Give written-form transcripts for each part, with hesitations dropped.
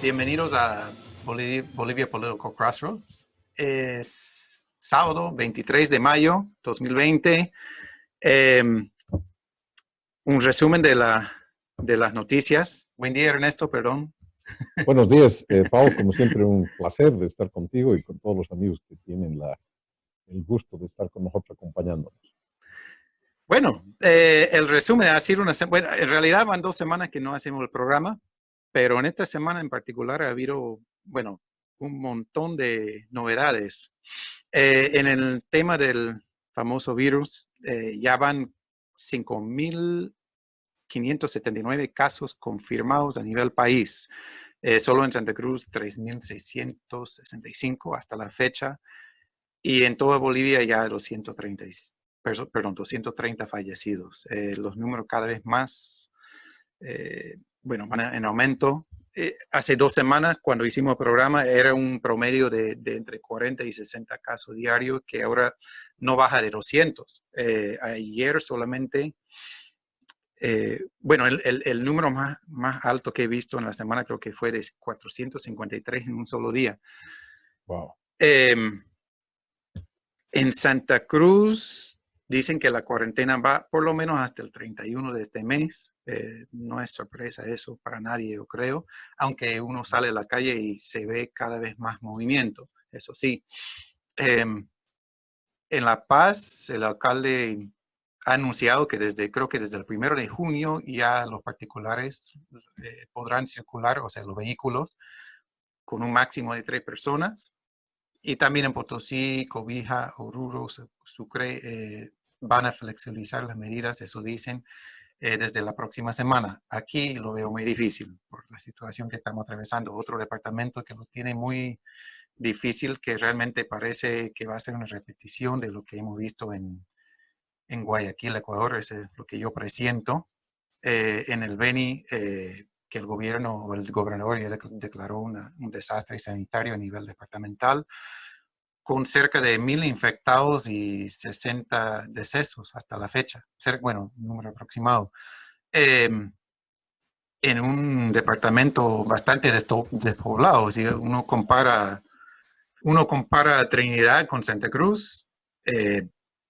Bienvenidos a Bolivia Political Crossroads. Es sábado 23 de mayo 2020. Un resumen de las noticias. Buen día, Ernesto, perdón. Buenos días, Pau. Como siempre, un placer de estar contigo y con todos los amigos que tienen el gusto de estar con nosotros acompañándonos. Bueno, el resumen ha sido bueno, en realidad van 2 semanas que no hacemos el programa, pero en esta semana en particular ha habido, bueno, un montón de novedades. En el tema del famoso virus, ya van 5.579 casos confirmados a nivel país. Solo en Santa Cruz 3.665 hasta la fecha. Y en toda Bolivia ya 230 fallecidos. Los números cada vez más, bueno, van en aumento. Hace 2 semanas, cuando hicimos el programa, era un promedio de entre 40 y 60 casos diarios, que ahora no baja de 200. Ayer solamente, bueno, el número más alto que he visto en la semana creo que fue de 453 en un solo día. Wow. En Santa Cruz dicen que la cuarentena va por lo menos hasta el 31 de este mes. No es sorpresa eso para nadie, yo creo, aunque uno sale a la calle y se ve cada vez más movimiento, eso sí. En La Paz, el alcalde ha anunciado que creo que desde el 1 de junio ya los particulares podrán circular, o sea, los vehículos, con un máximo de 3 personas. Y también en Potosí, Cobija, Oruro, Sucre van a flexibilizar las medidas, eso dicen, desde la próxima semana. Aquí lo veo muy difícil por la situación que estamos atravesando. Otro departamento que lo tiene muy difícil, que realmente parece que va a ser una repetición de lo que hemos visto en Guayaquil, Ecuador, es lo que yo presiento. En el Beni, que el gobierno o el gobernador ya declaró un desastre sanitario a nivel departamental, con cerca de 1,000 infectados y 60 decesos hasta la fecha. Bueno, un número aproximado. En un departamento bastante despoblado. Si uno compara Trinidad con Santa Cruz,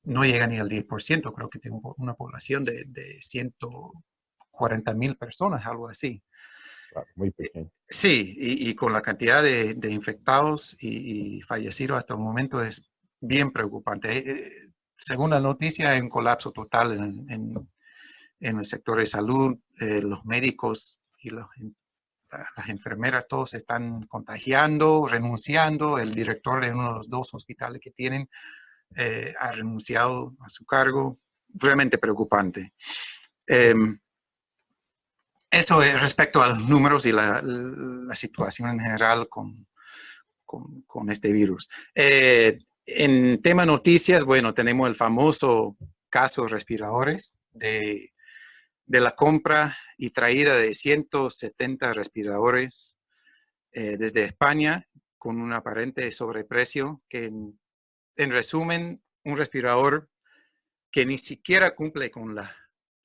no llega ni al 10%. Creo que tiene una población de 140,000 personas, algo así. Claro, muy pequeño. Sí, y con la cantidad de infectados y fallecidos hasta el momento es bien preocupante. Según la noticia, hay un colapso total en el sector de salud. Los médicos y las enfermeras todos se están contagiando, renunciando. El director de uno de los 2 hospitales que tienen ha renunciado a su cargo. Realmente preocupante. Eso es respecto a los números y la situación en general con este virus. En tema noticias, bueno, tenemos el famoso caso de respiradores, de la compra y traída de 170 respiradores desde España con un aparente sobreprecio, que en resumen, un respirador que ni siquiera cumple con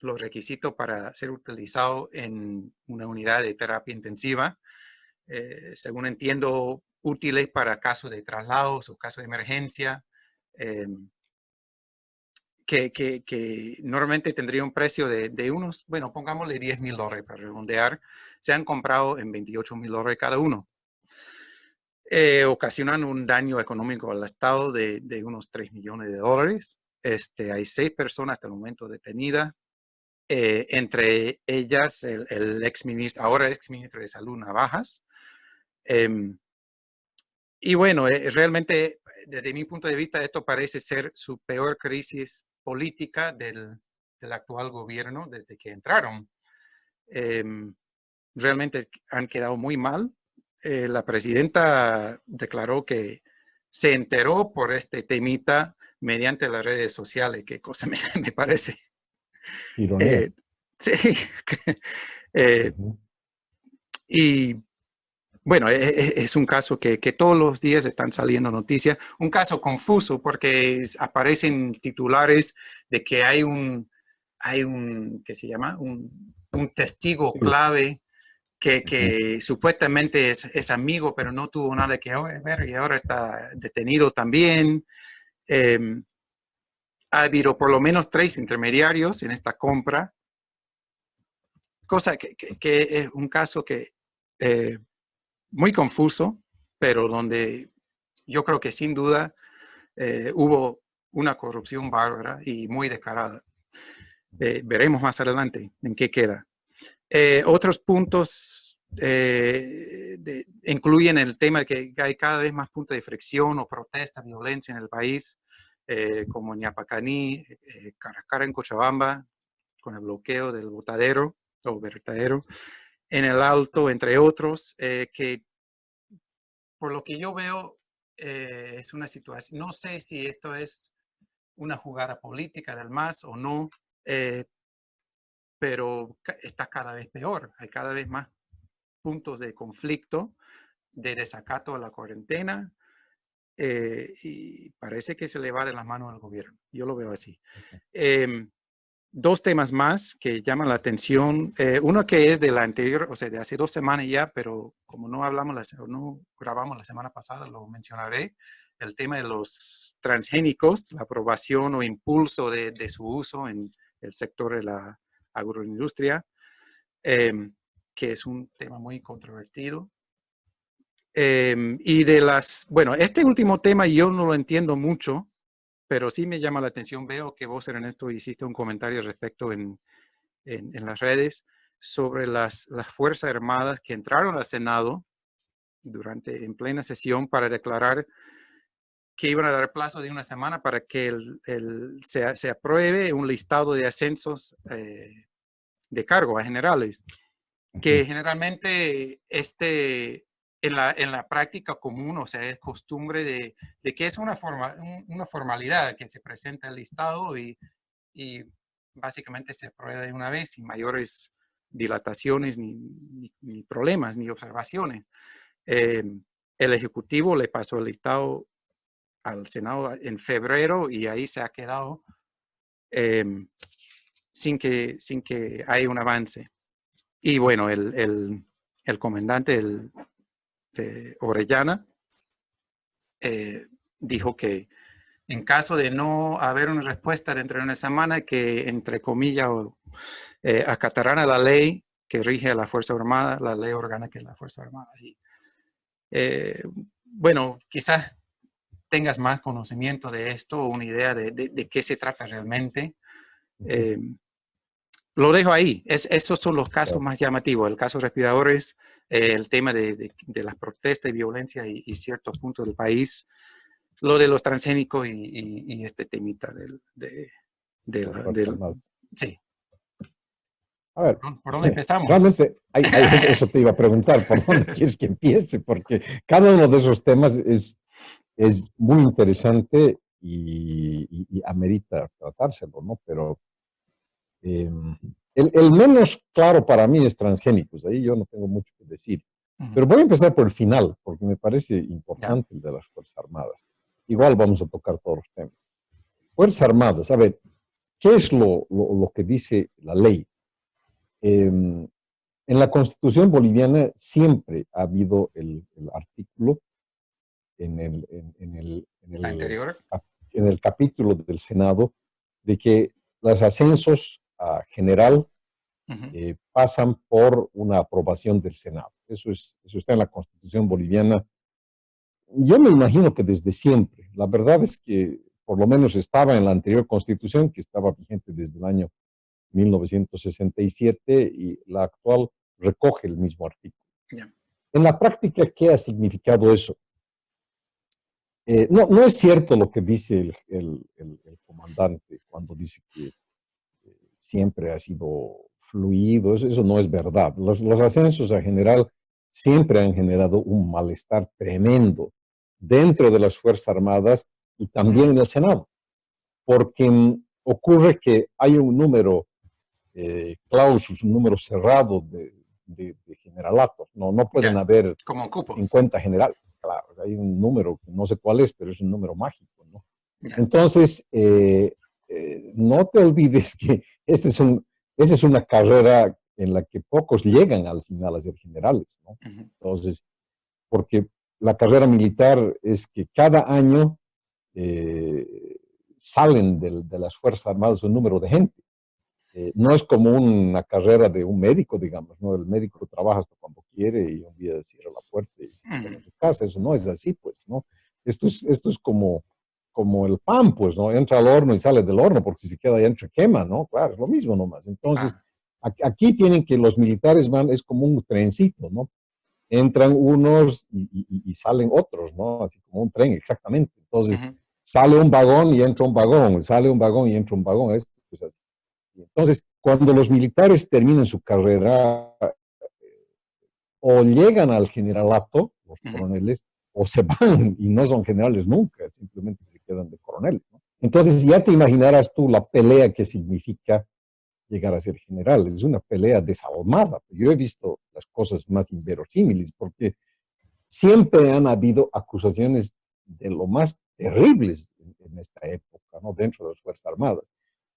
los requisitos para ser utilizado en una unidad de terapia intensiva. Según entiendo, útiles para casos de traslados o casos de emergencia, que normalmente tendría un precio de unos, bueno, pongámosle $10,000 para redondear. Se han comprado en $28,000 cada uno, ocasionando un daño económico al Estado de unos $3 millones. Hay 6 personas hasta el momento detenidas. Entre ellas el exministro, ahora exministro de Salud, Navajas. Y bueno, realmente desde mi punto de vista esto parece ser su peor crisis política del actual gobierno desde que entraron. Realmente han quedado muy mal. La presidenta declaró que se enteró por este temita mediante las redes sociales, que cosa me parece. Ironía. Sí. Y bueno, es un caso que todos los días están saliendo noticias. Un caso confuso porque aparecen titulares de que hay un ¿qué se llama? Un testigo clave que supuestamente es amigo, pero no tuvo nada que ver y ahora está detenido también. Ha habido por lo menos 3 intermediarios en esta compra, cosa que es un caso que muy confuso, pero donde yo creo que sin duda hubo una corrupción bárbara y muy descarada. Veremos más adelante en qué queda. Otros puntos incluyen el tema de que hay cada vez más puntos de fricción o protesta, violencia en el país, como en Yapacaní, Caracara en Cochabamba, con el bloqueo del botadero o vertedero, en el Alto, entre otros, que por lo que yo veo es una situación, no sé si esto es una jugada política del MAS o no, pero está cada vez peor, hay cada vez más puntos de conflicto, de desacato a la cuarentena, y parece que se le va de las manos al gobierno. Yo lo veo así. 2 temas más que llaman la atención. Uno que es de la anterior, o sea, de hace 2 semanas ya, pero como no grabamos la semana pasada, lo mencionaré. El tema de los transgénicos, la aprobación o impulso de su uso en el sector de la agroindustria, que es un tema muy controvertido. Y bueno, este último tema yo no lo entiendo mucho, pero sí me llama la atención. Veo que vos, Ernesto, hiciste un comentario al respecto en las redes sobre las Fuerzas Armadas que entraron al Senado en plena sesión para declarar que iban a dar plazo de 1 semana para que se apruebe un listado de ascensos de cargo a generales, que generalmente en la práctica común, o sea, es costumbre de que es una formalidad que se presenta el listado y básicamente se aprueba de una vez sin mayores dilataciones ni problemas ni observaciones. El Ejecutivo le pasó el listado al Senado en febrero y ahí se ha quedado sin que haya un avance. Y bueno, el comandante de Orellana dijo que en caso de no haber una respuesta dentro de 1 semana, que entre comillas acatarán a la ley que rige a la Fuerza Armada, la ley orgánica de la Fuerza Armada. Y, bueno, quizás tengas más conocimiento de esto o una idea de qué se trata realmente. Lo dejo ahí. Esos son los casos más llamativos. El caso de respiradores, el tema de las protestas y violencia y ciertos puntos del país, lo de los transgénicos y este temita sí. A ver, ¿Por dónde empezamos? realmente eso te iba a preguntar, ¿por dónde quieres que empiece? Porque cada uno de esos temas es muy interesante y amerita tratárselo, ¿no? Pero el menos claro para mí es transgénicos, ahí yo no tengo mucho que decir. Pero voy a empezar por el final, porque me parece importante el de las Fuerzas Armadas. Igual vamos a tocar todos los temas. Fuerzas Armadas, a ver, ¿qué es lo que dice la ley? En la Constitución boliviana siempre ha habido el artículo en el capítulo del Senado de que los ascensos a general pasan por una aprobación del Senado. Eso está en la Constitución boliviana. Yo me imagino que desde siempre. La verdad es que por lo menos estaba en la anterior Constitución, que estaba vigente desde el año 1967, y la actual recoge el mismo artículo. Yeah. En la práctica, ¿qué ha significado eso? No es cierto lo que dice el comandante cuando dice que siempre ha sido fluido. Eso no es verdad. Los ascensos en general siempre han generado un malestar tremendo dentro de las Fuerzas Armadas y también en el Senado, porque ocurre que hay un número clausus, un número cerrado de generalatos. No pueden haber 50 generales. Claro, hay un número, no sé cuál es, pero es un número mágico, ¿no? Entonces, no te olvides que esa es una carrera en la que pocos llegan al final a ser generales, ¿no? Entonces, porque la carrera militar es que cada año salen de las Fuerzas Armadas un número de gente. No es como una carrera de un médico, digamos, ¿no? El médico trabaja hasta cuando quiere y un día cierra la puerta y se queda en su casa. Eso no es así, pues, ¿no? Esto es como el pan, pues, ¿no? Entra al horno y sale del horno, porque si se queda ahí adentro quema, ¿no? Claro, es lo mismo nomás. Entonces, aquí tienen que los militares van, es como un trencito, ¿no? Entran unos y salen otros, ¿no? Así como un tren, exactamente. Entonces, sale un vagón y entra un vagón, sale un vagón y entra un vagón. Esto es así. Entonces, cuando los militares terminan su carrera, o llegan al generalato, los coroneles, o se van y no son generales nunca, simplemente se quedan de coroneles, ¿no? Entonces, ya te imaginarás tú la pelea que significa llegar a ser general. Es una pelea desalmada. Yo he visto las cosas más inverosímiles, porque siempre han habido acusaciones de lo más terribles en esta época, ¿no? Dentro de las Fuerzas Armadas,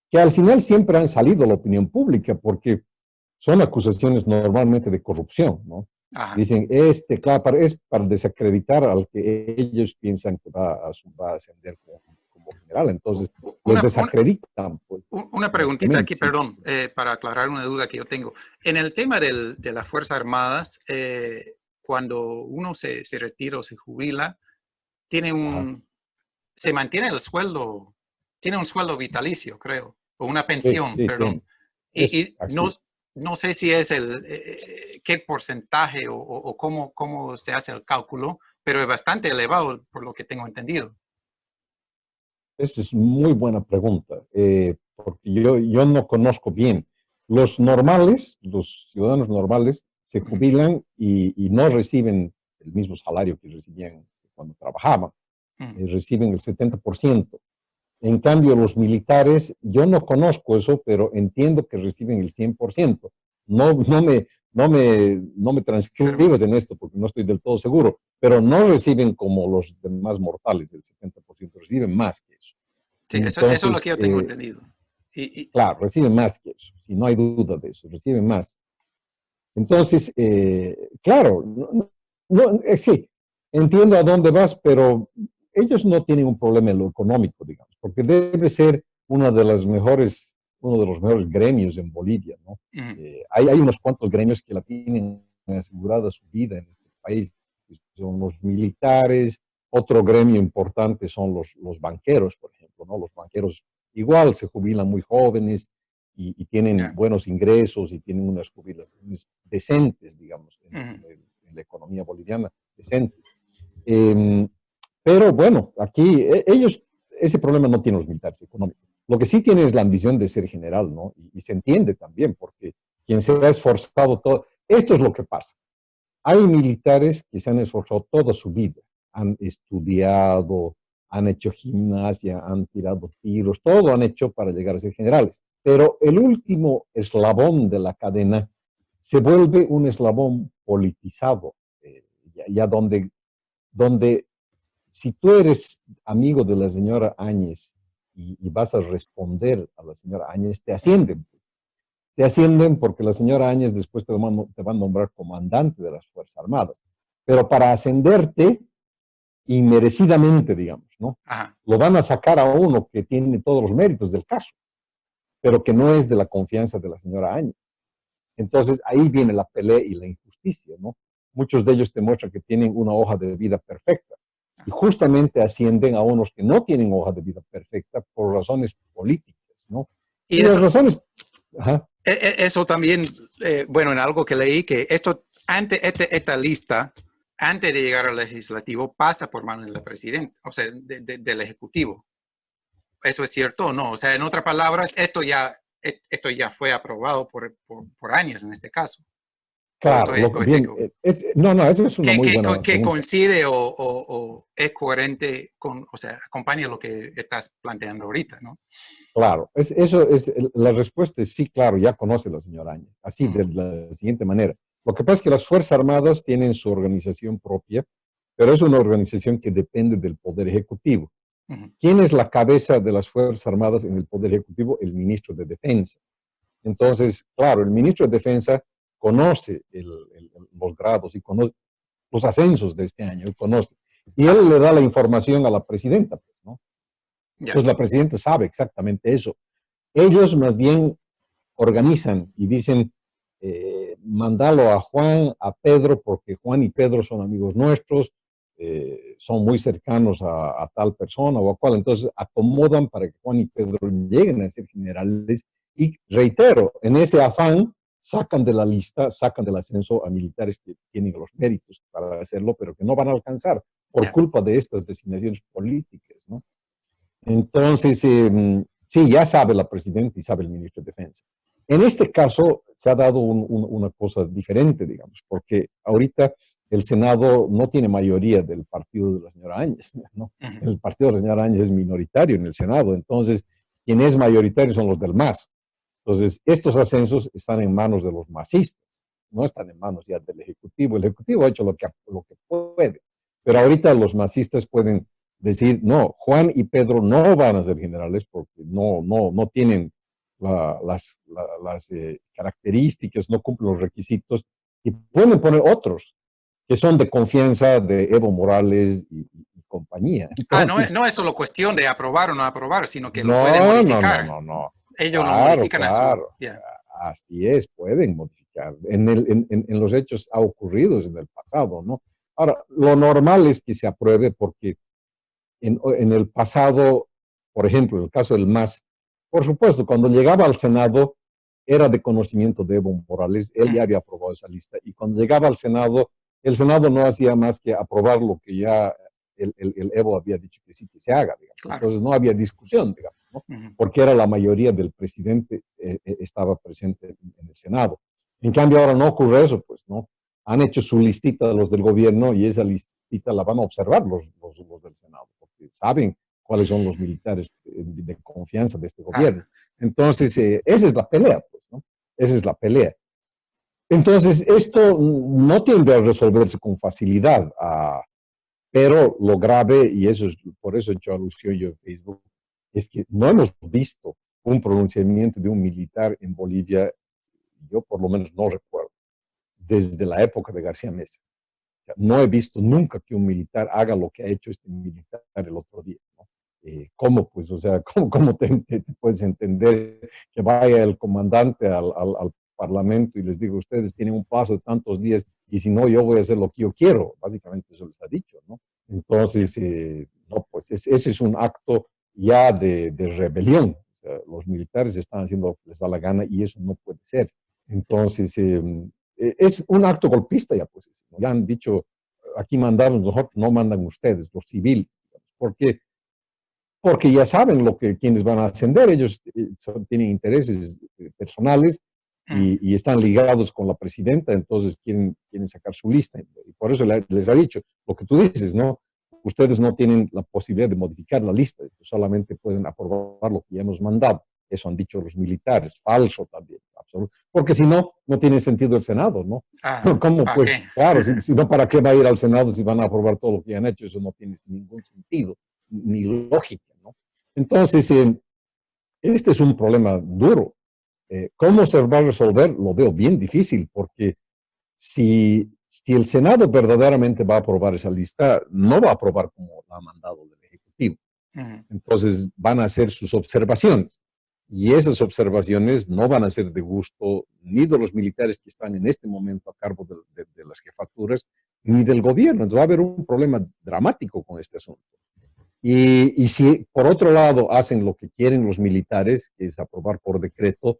que al final siempre han salido a la opinión pública, porque son acusaciones normalmente de corrupción, ¿no? Dicen, claro, es para desacreditar al que ellos piensan que va a ascender como general. Entonces, los desacreditan. Pues, una preguntita aquí, perdón, para aclarar una duda que yo tengo. En el tema de las Fuerzas Armadas, cuando uno se retira o se jubila, se mantiene el sueldo, tiene un sueldo vitalicio, creo, o una pensión, sí, perdón. Y no sé si es qué porcentaje o cómo se hace el cálculo, pero es bastante elevado por lo que tengo entendido. Esa es muy buena pregunta, porque yo no conozco bien. Los normales, los ciudadanos normales, se jubilan y no reciben el mismo salario que recibían cuando trabajaban. Reciben el 70%. En cambio, los militares, yo no conozco eso, pero entiendo que reciben el 100%. No me transcribas en esto porque no estoy del todo seguro, pero no reciben como los demás mortales, el 70%, reciben más que eso. Sí, eso es lo que yo tengo entendido. Claro, reciben más que eso, si no hay duda de eso, reciben más. Entonces, claro, sí, entiendo a dónde vas, pero ellos no tienen un problema en lo económico, digamos, porque debe ser uno de los mejores gremios en Bolivia, ¿no? Hay unos cuantos gremios que la tienen asegurada su vida en este país, son los militares. Otro gremio importante son los banqueros, por ejemplo, ¿no? Los banqueros igual se jubilan muy jóvenes y tienen buenos ingresos y tienen unas jubilaciones decentes, digamos, en la economía boliviana, decentes. Pero bueno, aquí ellos, ese problema no tienen los militares económicos. Lo que sí tienen es la ambición de ser general, ¿no? Y se entiende también, porque quien se ha esforzado todo, esto es lo que pasa. Hay militares que se han esforzado toda su vida, han estudiado, han hecho gimnasia, han tirado tiros, todo han hecho para llegar a ser generales. Pero el último eslabón de la cadena se vuelve un eslabón politizado, ya donde si tú eres amigo de la señora Áñez y vas a responder a la señora Áñez, te ascienden. Te ascienden porque la señora Áñez después te va a nombrar comandante de las Fuerzas Armadas. Pero para ascenderte, inmerecidamente, digamos, ¿no? Lo van a sacar a uno que tiene todos los méritos del caso, pero que no es de la confianza de la señora Áñez. Entonces ahí viene la pelea y la injusticia, ¿no? Muchos de ellos te muestran que tienen una hoja de vida perfecta y justamente ascienden a unos que no tienen hoja de vida perfecta por razones políticas, ¿no? Y las razones... Eso también, bueno, en algo que leí, que esta lista, antes de llegar al legislativo, pasa por manos del presidente, o sea, del ejecutivo. ¿Eso es cierto o no? O sea, en otras palabras, esto ya fue aprobado por Áñez en este caso. Claro, no, esa es una muy buena que pregunta. coincide o es coherente con, o sea, acompaña lo que estás planteando ahorita, ¿no? Claro, la respuesta es sí, claro, ya conoce la señora Áñez, así de la siguiente manera. Lo que pasa es que las Fuerzas Armadas tienen su organización propia, pero es una organización que depende del Poder Ejecutivo. ¿Quién es la cabeza de las Fuerzas Armadas en el Poder Ejecutivo? El ministro de Defensa. Entonces, claro, el ministro de Defensa conoce los grados y conoce los ascensos de este año, y conoce. Y él Ajá, le da la información a la presidenta, pues, ¿no? ya, Entonces la presidenta sabe exactamente eso. Ellos más bien organizan y dicen, mandalo a Juan, a Pedro, porque Juan y Pedro son amigos nuestros, son muy cercanos a tal persona o a cual. Entonces acomodan para que Juan y Pedro lleguen a ser generales y reitero, en ese afán sacan de la lista, sacan del ascenso a militares que tienen los méritos para hacerlo, pero que no van a alcanzar por ya, culpa de estas designaciones políticas, ¿no? Entonces, sí, ya sabe la presidenta y sabe el ministro de Defensa. En este caso se ha dado una cosa diferente, digamos, porque ahorita el Senado no tiene mayoría del partido de la señora Áñez, ¿no? ujú, El partido de la señora Áñez es minoritario en el Senado, entonces quien es mayoritario son los del MAS. Entonces, estos ascensos están en manos de los masistas, no están en manos ya del Ejecutivo. El Ejecutivo ha hecho lo que puede, pero ya, ahorita los masistas pueden decir, no, Juan y Pedro no van a ser generales porque no tienen las características, no cumplen los requisitos, y pueden poner otros que son de confianza de Evo Morales y compañía. Ah, no, Entonces, no es solo cuestión de aprobar o no aprobar, sino que lo pueden no, no, no, modificar. no, no. Ellos lo Claro, modifican a su, claro. ya, Así es, pueden modificar. En los hechos ha ocurrido en el pasado, ¿no? Ahora, lo normal es que se apruebe porque en el pasado, por ejemplo, en el caso del MAS, por supuesto, cuando llegaba al Senado era de conocimiento de Evo Morales, él ya ujú, había aprobado esa lista, y cuando llegaba al Senado, el Senado no hacía más que aprobar lo que ya el Evo había dicho que sí que se haga, digamos. claro, Entonces no había discusión, digamos, ¿no? ujú, Porque era la mayoría del presidente estaba presente en el Senado. En cambio ahora no ocurre eso, pues, ¿no? Han hecho su listita de los del gobierno y esa listita la van a observar los del Senado, porque saben cuáles son los militares de confianza de este gobierno. ajá, Entonces, esa es la pelea, pues, ¿no? Esa es la pelea. Entonces, esto no tiende a resolverse con facilidad, pero lo grave, y eso es, por eso he hecho alusión yo en Facebook, es que no hemos visto un pronunciamiento de un militar en Bolivia, yo por lo menos no recuerdo, desde la época de García Mesa. O sea, no he visto nunca que un militar haga lo que ha hecho este militar el otro día, ¿no? ¿Cómo, pues, o sea, cómo te puedes entender que vaya el comandante al Parlamento y les diga, ustedes tienen un plazo de tantos días y si no, yo voy a hacer lo que yo quiero? Básicamente eso les ha dicho, ¿no? ya, Entonces, no, pues ese es un acto ya de rebelión. O sea, los militares están haciendo lo que les da la gana y eso no puede ser. Entonces, es un acto golpista ya, pues, ¿no? Ya han dicho, aquí mandamos nosotros, no mandan ustedes, los civiles, porque, porque ya saben lo que quienes van a ascender, ellos tienen intereses personales ujú, y están ligados con la presidenta, entonces quieren sacar su lista. Y por eso les ha dicho lo que tú dices, ¿no? Ustedes no tienen la posibilidad de modificar la lista, solamente pueden aprobar lo que ya hemos mandado. Eso han dicho los militares, falso también, absoluto. Porque si no, no tiene sentido el Senado, ¿no? ajá, ¿Cómo? ¿para Pues qué? claro, si no, ¿para qué va a ir al Senado si van a aprobar todo lo que ya han hecho? Eso no tiene ningún sentido, ni lógica, ¿no? Entonces, este es un problema duro. ¿Cómo se va a resolver? Lo veo bien difícil, porque si el Senado verdaderamente va a aprobar esa lista, no va a aprobar como la ha mandado el Ejecutivo. Ujú, Entonces van a hacer sus observaciones. Y esas observaciones no van a ser de gusto ni de los militares que están en este momento a cargo de las jefaturas, ni del gobierno. Entonces va a haber un problema dramático con este asunto. Y si por otro lado hacen lo que quieren los militares, que es aprobar por decreto,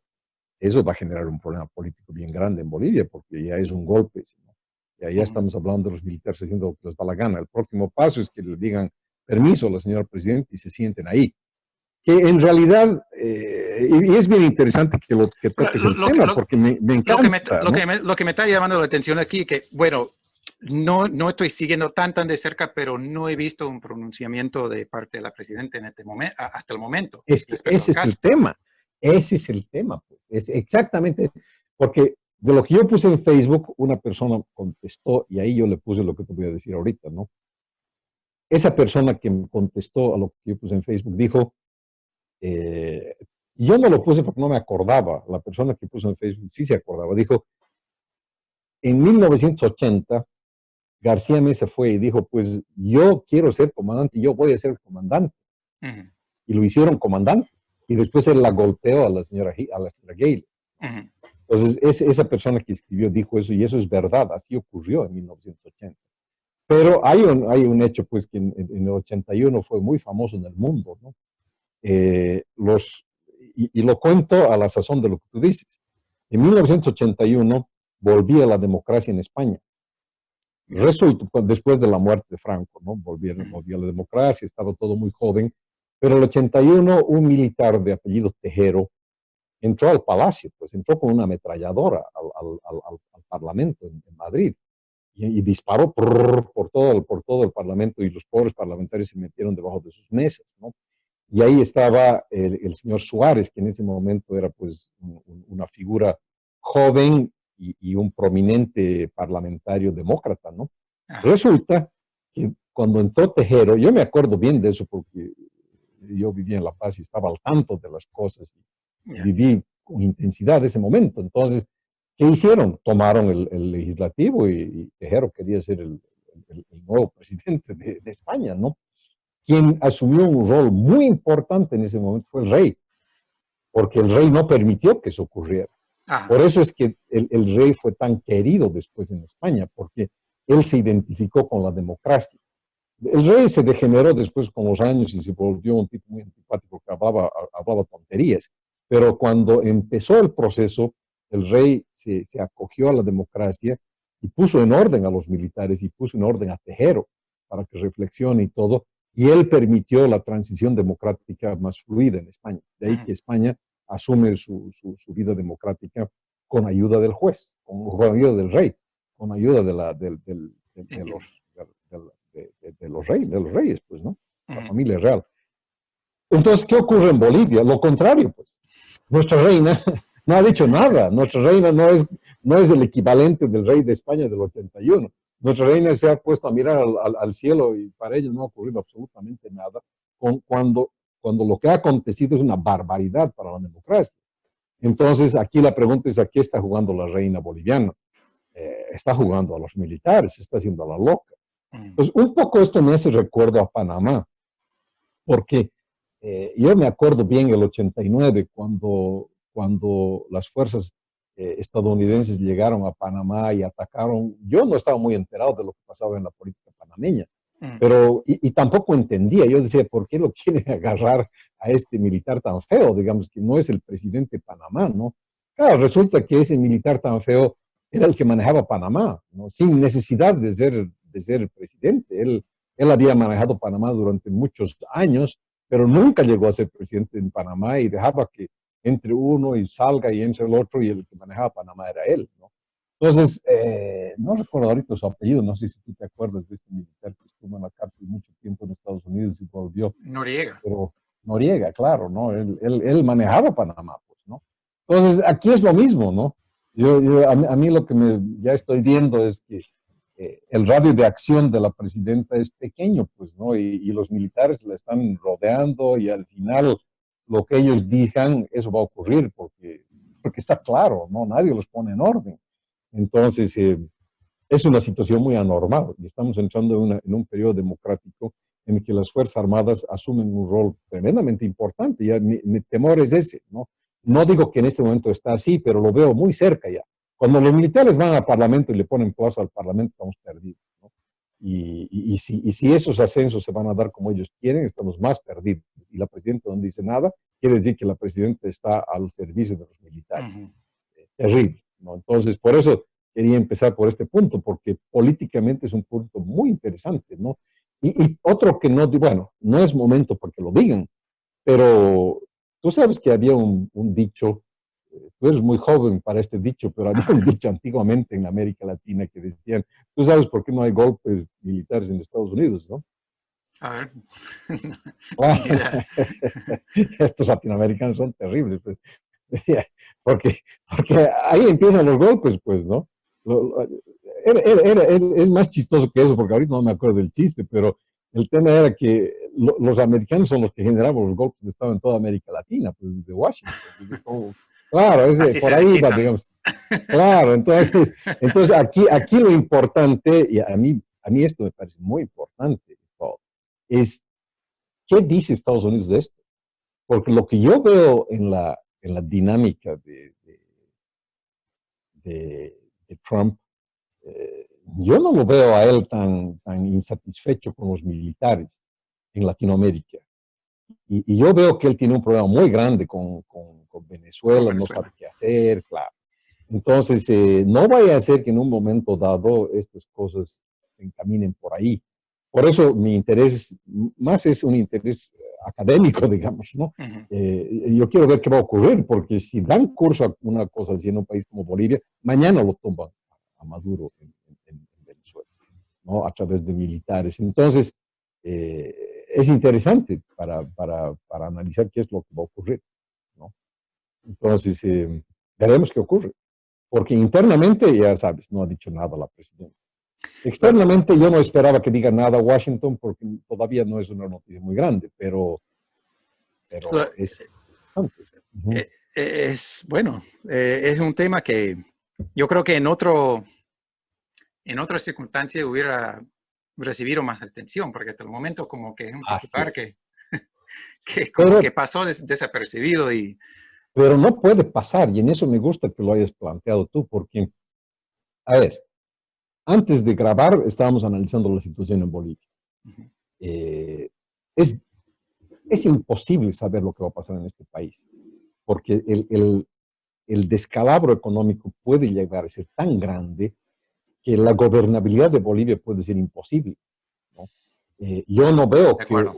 eso va a generar un problema político bien grande en Bolivia, porque ya es un golpe, ¿no? Ya ujú. estamos hablando de los militares haciendo lo que les da la gana. El próximo paso es que le digan permiso a la señora presidenta y se sienten ahí. Que en realidad, y es bien interesante que Lo, toques lo- el lo que tema, lo- porque me lo que me, encanta, lo ¿no? que me, lo que me está llamando la atención aquí, que bueno, no estoy siguiendo tan de cerca, pero no he visto un pronunciamiento de parte de la presidenta en este momento, hasta el momento, Es que respecto al ese es el caso. tema, ese es el tema, pues. Es exactamente, porque de lo que yo puse en Facebook, una persona contestó, y ahí yo le puse lo que te voy a decir ahorita, ¿no? Esa persona que me contestó a lo que yo puse en Facebook dijo, eh, Y yo no lo puse porque no me acordaba. La persona que puso en Facebook sí se acordaba. Dijo, en 1980, García Meza fue y dijo, pues yo quiero ser comandante y yo voy a ser comandante. Ujú, Y lo hicieron comandante. Y después él la golpeó a la señora Gale. ujú. Entonces, esa persona que escribió dijo eso y eso es verdad. Así ocurrió en 1980. Pero hay un hecho, pues, que en el 81 fue muy famoso en el mundo, ¿no? Eh, los, y lo cuento a la sazón de lo que tú dices. En 1981 volvía la democracia en España. Resultó, después de la muerte de Franco, ¿no? Volvía la democracia, estaba todo muy joven, pero en el 81 un militar de apellido Tejero entró al palacio, pues entró con una ametralladora al Parlamento en Madrid y disparó por todo el Parlamento y los pobres parlamentarios se metieron debajo de sus mesas, ¿no? Y ahí estaba señor Suárez, que en ese momento era pues una figura joven y un prominente parlamentario demócrata, ¿no? Ajá, Resulta que cuando entró Tejero, yo me acuerdo bien de eso porque yo vivía en La Paz y estaba al tanto de las cosas y ya. viví con intensidad ese momento. Entonces, ¿qué hicieron? Tomaron el legislativo y Tejero quería ser el nuevo presidente de España, ¿no? Quien asumió un rol muy importante en ese momento fue el rey, porque el rey no permitió que eso ocurriera. Por Ajá, eso es que el rey fue tan querido después en España, porque él se identificó con la democracia. El rey se degeneró después con los años y se volvió un tipo muy antipático que hablaba tonterías. Pero cuando empezó el proceso, el rey se acogió a la democracia y puso en orden a los militares y puso en orden a Tejero para que reflexione y todo. Y él permitió la transición democrática más fluida en España. De ahí ujú, que España asume su vida democrática con ayuda del juez, con ayuda del rey, con ayuda de entiendo. los reyes, pues, ¿no? La Ujú, familia real. Entonces, ¿qué ocurre en Bolivia? Lo contrario, pues. Nuestra reina no ha dicho nada. Nuestra reina no es el equivalente del rey de España del 81. Nuestra reina se ha puesto a mirar al cielo y para ella no ha ocurrido absolutamente nada cuando, cuando lo que ha acontecido es una barbaridad para la democracia. Entonces, aquí la pregunta es, ¿a qué está jugando la reina boliviana? Está jugando a los militares, está haciendo a la loca. ujú. Pues un poco esto me hace recuerdo a Panamá, porque yo me acuerdo bien el 89, cuando las fuerzas estadounidenses llegaron a Panamá y atacaron. Yo no estaba muy enterado de lo que pasaba en la política panameña, Mm, pero y tampoco entendía. Yo decía, ¿por qué lo quieren agarrar a este militar tan feo? Digamos que no es el presidente de Panamá, ¿no? Claro, resulta que ese militar tan feo era el que manejaba Panamá, ¿no? Sin necesidad de ser el presidente. Él había manejado Panamá durante muchos años, pero nunca llegó a ser presidente en Panamá y dejaba que entre uno y salga y entre el otro y el que manejaba Panamá era él, ¿no? Entonces, no recuerdo ahorita su apellido, no sé si tú te acuerdas de este militar que estuvo en la cárcel mucho tiempo en Estados Unidos y volvió, Noriega. pero Noriega, claro, ¿no? Él manejaba Panamá, pues, ¿no? Entonces, aquí es lo mismo, ¿no? A mí lo que ya estoy viendo es que el radio de acción de la presidenta es pequeño, pues, ¿no? Y los militares la están rodeando y al final lo que ellos digan, eso va a ocurrir porque está claro, ¿no? Nadie los pone en orden. Entonces, es una situación muy anormal y estamos entrando en un periodo democrático en el que las Fuerzas Armadas asumen un rol tremendamente importante. Ya mi temor es ese, ¿no? No digo que en este momento está así, pero lo veo muy cerca ya. Cuando los militares van al Parlamento y le ponen plazo al Parlamento, estamos perdidos, ¿no? Si esos ascensos se van a dar como ellos quieren, estamos más perdidos. Y la presidenta no dice nada, quiere decir que la presidenta está al servicio de los militares. Ujú, Terrible, ¿no? Entonces, por eso quería empezar por este punto, porque políticamente es un punto muy interesante, ¿no? Y otro que no, bueno, no es momento para que lo digan, pero tú sabes que había un dicho, tú eres muy joven para este dicho, pero había un ajá. dicho antiguamente en América Latina que decían, tú sabes por qué no hay golpes militares en Estados Unidos, ¿no? A ver. Ah, Ni idea. estos latinoamericanos son terribles, pues. Decía, porque, porque ahí empiezan los golpes, pues, ¿no? Es más chistoso que eso, porque ahorita no me acuerdo del chiste, pero el tema era que los americanos son los que generaron los golpes de Estado en toda América Latina, pues desde Washington. Claro, Así se por ahí va, desquitan. digamos. Claro, entonces aquí lo importante, y a mí esto me parece muy importante, Paul, es qué dice Estados Unidos de esto. Porque lo que yo veo en la dinámica de Trump, eh, yo no lo veo a él tan insatisfecho con los militares en Latinoamérica. Y yo veo que él tiene un problema muy grande con Con Venezuela, no sabe Venezuela. qué hacer, claro. Entonces, no vaya a ser que en un momento dado estas cosas se encaminen por ahí. Por eso mi interés más es un interés académico, digamos, ¿no? Ujú. Yo quiero ver qué va a ocurrir, porque si dan curso a una cosa así en un país como Bolivia, mañana lo tumban a Maduro en Venezuela, ¿no? A través de militares. Entonces, es interesante para analizar qué es lo que va a ocurrir, ¿no? Entonces, veremos qué ocurre. Porque internamente, ya sabes, no ha dicho nada la presidenta. Bueno, Externamente, yo no esperaba que diga nada Washington porque todavía no es una noticia muy grande, pero lo- es antes. Ujú. es bueno, es un tema que yo creo que en otras circunstancias hubiera recibido más atención, porque hasta el momento como que es un Así titular es. que como que Pero, pasó desapercibido y pero no puede pasar, y en eso me gusta que lo hayas planteado tú, porque, a ver, antes de grabar estábamos analizando la situación en Bolivia. uh-huh. Eh, es, es imposible saber lo que va a pasar en este país, porque el descalabro económico puede llegar a ser tan grande que la gobernabilidad de Bolivia puede ser imposible, ¿no? Yo no veo De que acuerdo.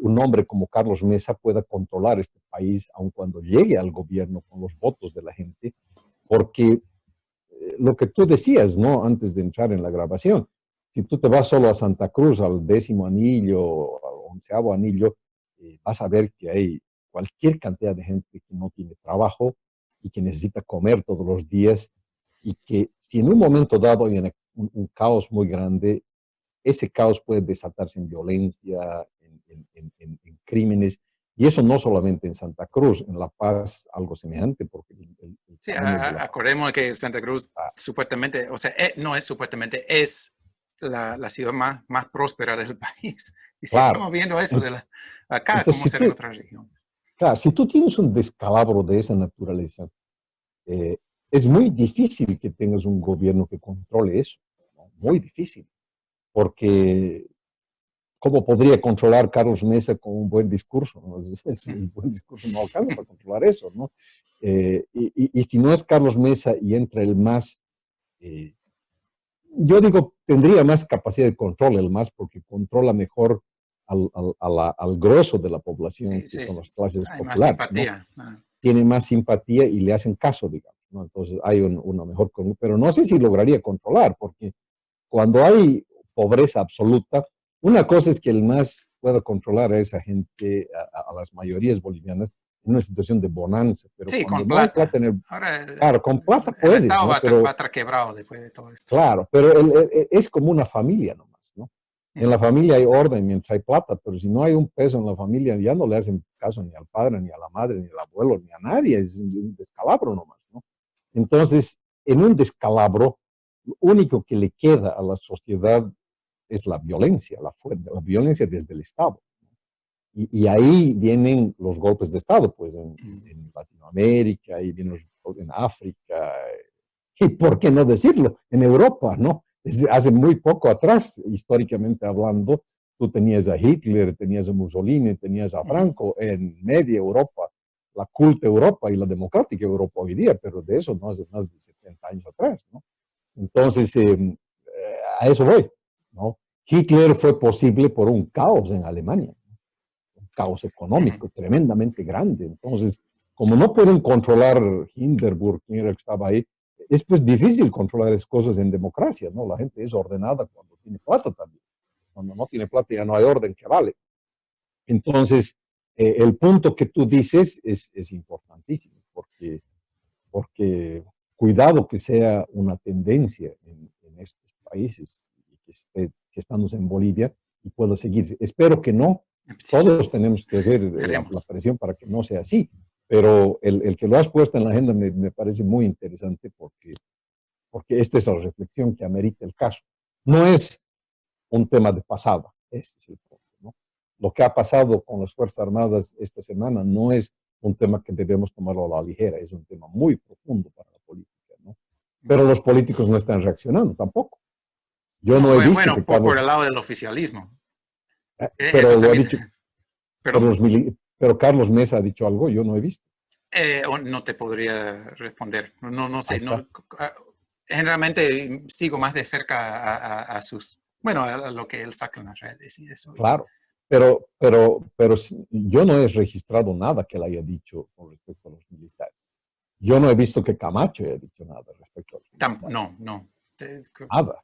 un hombre como Carlos Mesa pueda controlar este país, aun cuando llegue al gobierno con los votos de la gente, porque lo que tú decías, ¿no? Antes de entrar en la grabación, si tú te vas solo a Santa Cruz, al 10º anillo, al 11º anillo, vas a ver que hay cualquier cantidad de gente que no tiene trabajo y que necesita comer todos los días y que si en un momento dado hay un caos muy grande, ese caos puede desatarse en violencia, en crímenes, y eso no solamente en Santa Cruz, en La Paz algo semejante, porque el Sí, tamaño de la acordemos población que Santa Cruz está, supuestamente, o sea, no es supuestamente, es la ciudad más próspera del país. Y si claro. estamos viendo eso acá, Entonces, ¿cómo será en otras regiones? claro, si tú tienes un descalabro de esa naturaleza, eh, es muy difícil que tengas un gobierno que controle eso, ¿no? Muy difícil, porque ¿cómo podría controlar Carlos Mesa con un buen discurso? ¿No? El buen discurso no alcanza para controlar eso, ¿no? Y si no es Carlos Mesa y entra el MAS, eh, yo digo, tendría más capacidad de control el MAS porque controla mejor al grueso de la población, Sí, que sí, son sí. las clases Hay más populares, ¿no? simpatía. Tiene más simpatía y le hacen caso, digamos, ¿no? Entonces hay una mejor, pero no sé si lograría controlar, porque cuando hay pobreza absoluta, una cosa es que el MAS pueda controlar a esa gente, a las mayorías bolivianas, en una situación de bonanza, pero Sí, cuando con no hay plata plata. en el, Ahora claro, con plata el puedes, Estado ¿no? va a Pero, estar quebrado después de todo esto. claro, pero es como una familia nomás, ¿no? En la Ujú. familia hay orden mientras hay plata, pero si no hay un peso en la familia, ya no le hacen caso ni al padre, ni a la madre, ni al abuelo, ni a nadie, es un descalabro nomás, ¿no? Entonces, en un descalabro, lo único que le queda a la sociedad es la violencia, la violencia desde el Estado. Y ahí vienen los golpes de Estado, pues Ujú. en Latinoamérica, ahí vienen en África, y por qué no decirlo, en Europa, ¿no? Hace muy poco atrás, históricamente hablando, tú tenías a Hitler, tenías a Mussolini, tenías a Ujú. Franco en media Europa, la culta Europa y la democrática Europa hoy día, pero de eso no hace más de 70 años atrás, ¿no? Entonces, a eso voy, ¿no? Hitler fue posible por un caos en Alemania, un caos Ujú. económico tremendamente grande. Entonces, como no pueden controlar Hindenburg, quien era el que estaba ahí, es pues difícil controlar esas cosas en democracia, ¿no? La gente es ordenada cuando tiene plata también. Cuando no tiene plata ya no hay orden que vale. Entonces, el punto que tú dices es importantísimo, porque cuidado que sea una tendencia en estos países que estamos en Bolivia y pueda seguir. Espero que no, Todos tenemos que hacer la presión para que no sea así. Pero el que lo has puesto en la agenda me parece muy interesante porque esta es la reflexión que amerita el caso. No es un tema de pasada, ese es el punto, ¿no? Lo que ha pasado con las Fuerzas Armadas esta semana no es un tema que debemos tomarlo a la ligera, es un tema muy profundo para la política, ¿no? Pero los políticos no están reaccionando tampoco. Yo no he visto que por Carlos... el lado del oficialismo. Pero Eso lo ha también. dicho, pero Carlos Mesa ha dicho algo, yo no he visto. No te podría responder. No Ahí sé. está. Generalmente sigo más de cerca a sus, bueno, a lo que él saca en las redes y eso. Claro, pero yo no he registrado nada que él haya dicho con respecto a los militares. Yo no he visto que Camacho haya dicho nada respecto a los militares. No. Nada.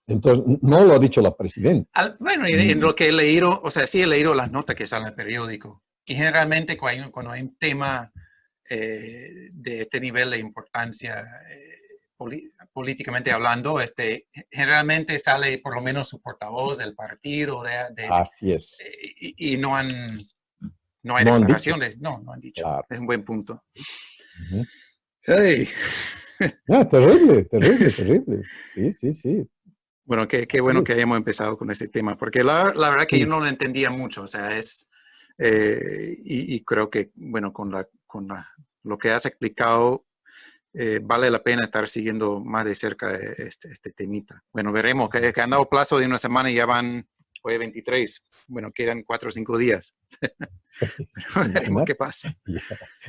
Entonces, no lo ha dicho la presidenta. Bueno, en lo que he leído, o sea, sí he leído las notas que salen en el periódico. Y generalmente cuando hay un tema de este nivel de importancia políticamente hablando, generalmente sale por lo menos su portavoz del partido Así es. y no hay No han dicho. declaraciones. No han dicho. Claro. Es un buen punto. Ujú. Hey. Terrible, terrible, terrible. Sí. Bueno, qué bueno que hayamos empezado con este tema, porque la verdad que yo no lo entendía mucho, o sea, y creo que, bueno, lo que has explicado, vale la pena estar siguiendo más de cerca este temita. Bueno, veremos, que han dado plazo de una semana y ya van, hoy 23, bueno, quedan 4 o 5 días. Veremos qué pasa.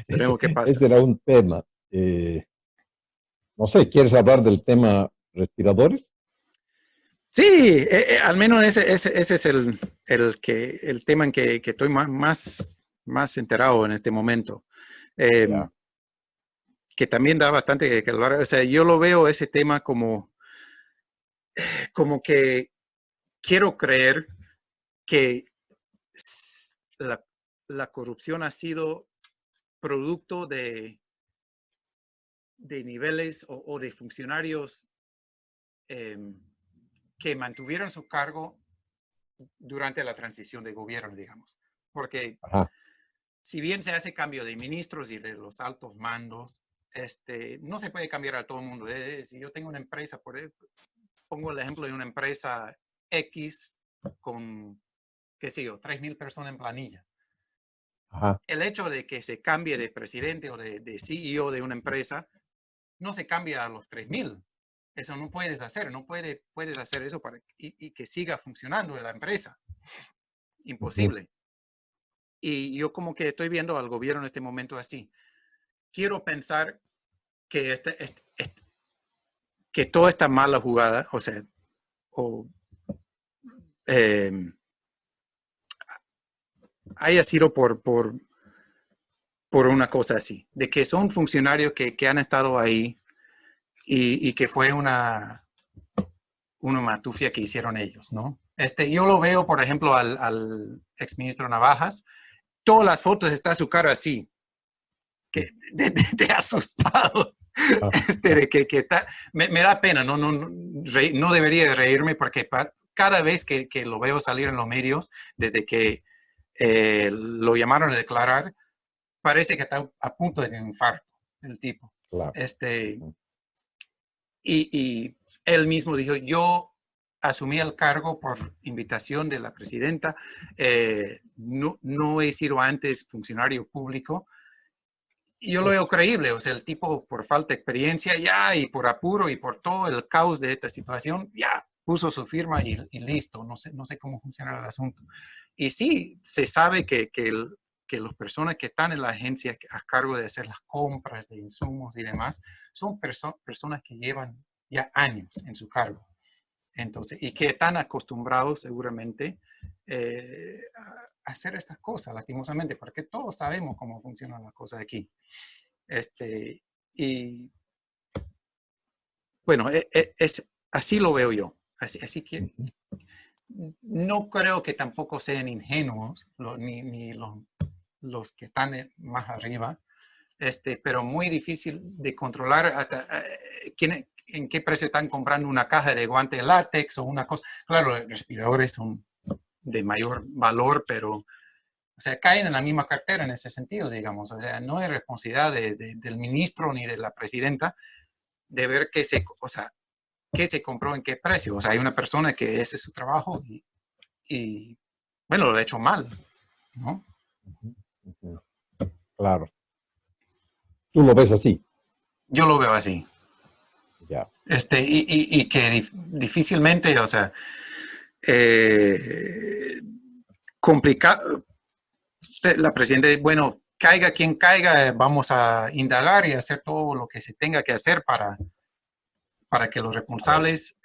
Veremos qué pasa. Ese era un tema. No sé, ¿quieres hablar del tema respiradores? Sí, al menos ese es el tema en que estoy más enterado en este momento. Ya. Que también da bastante que hablar. O sea, yo lo veo ese tema como que quiero creer que la corrupción ha sido producto de niveles o de funcionarios que mantuvieron su cargo durante la transición de gobierno, digamos. Porque Ajá. si bien se hace cambio de ministros y de los altos mandos, no se puede cambiar a todo el mundo. Si yo tengo una empresa, pongo el ejemplo de una empresa X con, qué sé yo, 3,000 personas en planilla. Ajá. El hecho de que se cambie de presidente o de CEO de una empresa, no se cambia a los 3,000. Eso no puedes hacer, no puedes hacer eso y que siga funcionando la empresa. Imposible. Y yo como que estoy viendo al gobierno en este momento así. Quiero pensar que, que toda esta mala jugada, o sea, haya sido por una cosa así, de que son funcionarios que han estado ahí y que fue una matufia que hicieron ellos, ¿no? Yo lo veo, por ejemplo, al exministro Navajas, todas las fotos está su cara así, que de asustado. De que está, me da pena, no debería de reírme porque cada vez que lo veo salir en los medios, desde que lo llamaron a declarar, parece que está a punto de un infarto el tipo. Claro. Y él mismo dijo, yo asumí el cargo por invitación de la presidenta, no he sido antes funcionario público. Y yo lo veo creíble, o sea, el tipo por falta de experiencia ya y por apuro y por todo el caos de esta situación, ya puso su firma y listo, no sé cómo funciona el asunto. Y sí, se sabe que las personas que están en la agencia a cargo de hacer las compras de insumos y demás, son personas que llevan ya años en su cargo. Entonces, y que están acostumbrados seguramente a hacer estas cosas, lastimosamente, porque todos sabemos cómo funcionan las cosas aquí. Y bueno, así lo veo yo. Así que no creo que tampoco sean ingenuos, ni los que están más arriba, pero muy difícil de controlar hasta en qué precio están comprando una caja de guante de látex o una cosa. Claro, los respiradores son de mayor valor, pero O sea, caen en la misma cartera en ese sentido, digamos. O sea, no es responsabilidad del ministro ni de la presidenta de ver o sea, qué se compró en qué precio. O sea, hay una persona que ese es su trabajo y bueno, lo ha hecho mal, ¿no? Ujú, ujú. Claro. Tú lo ves así. Yo lo veo así. Ya. Y que difícilmente, o sea, complicado. La presidenta, bueno, caiga quien caiga, vamos a indagar y hacer todo lo que se tenga que hacer para que los A ver. responsables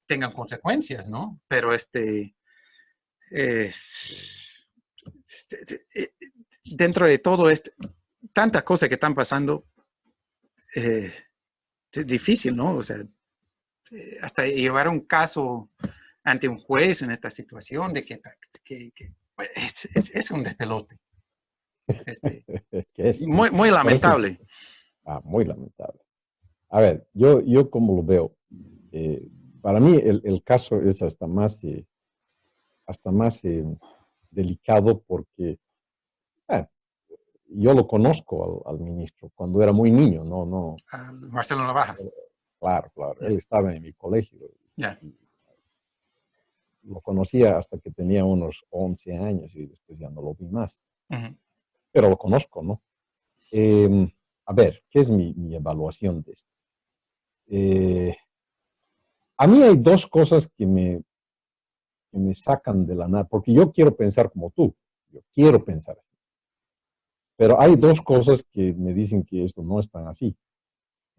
tengan consecuencias, ¿no? Pero eh, dentro de todo tantas cosas que están pasando, eh, es difícil, ¿no? O sea, hasta llevar un caso ante un juez en esta situación de que es un despelote. Es que es. Muy Por eso, lamentable. muy lamentable. A ver, yo como lo veo, eh, para mí el caso es hasta más delicado porque eh, yo lo conozco al ministro cuando era muy niño, no, Marcelo Navajas. claro, claro, Ya, él estaba en mi colegio ya. y lo conocía hasta que tenía unos 11 años y después ya no lo vi más, Ujú. pero lo conozco, ¿no? Eh, a ver, ¿qué es mi evaluación de esto? Eh, a mí hay dos cosas que me sacan de la nada, porque yo quiero pensar como tú, yo quiero pensar así, pero hay dos cosas que me dicen que esto no es tan así.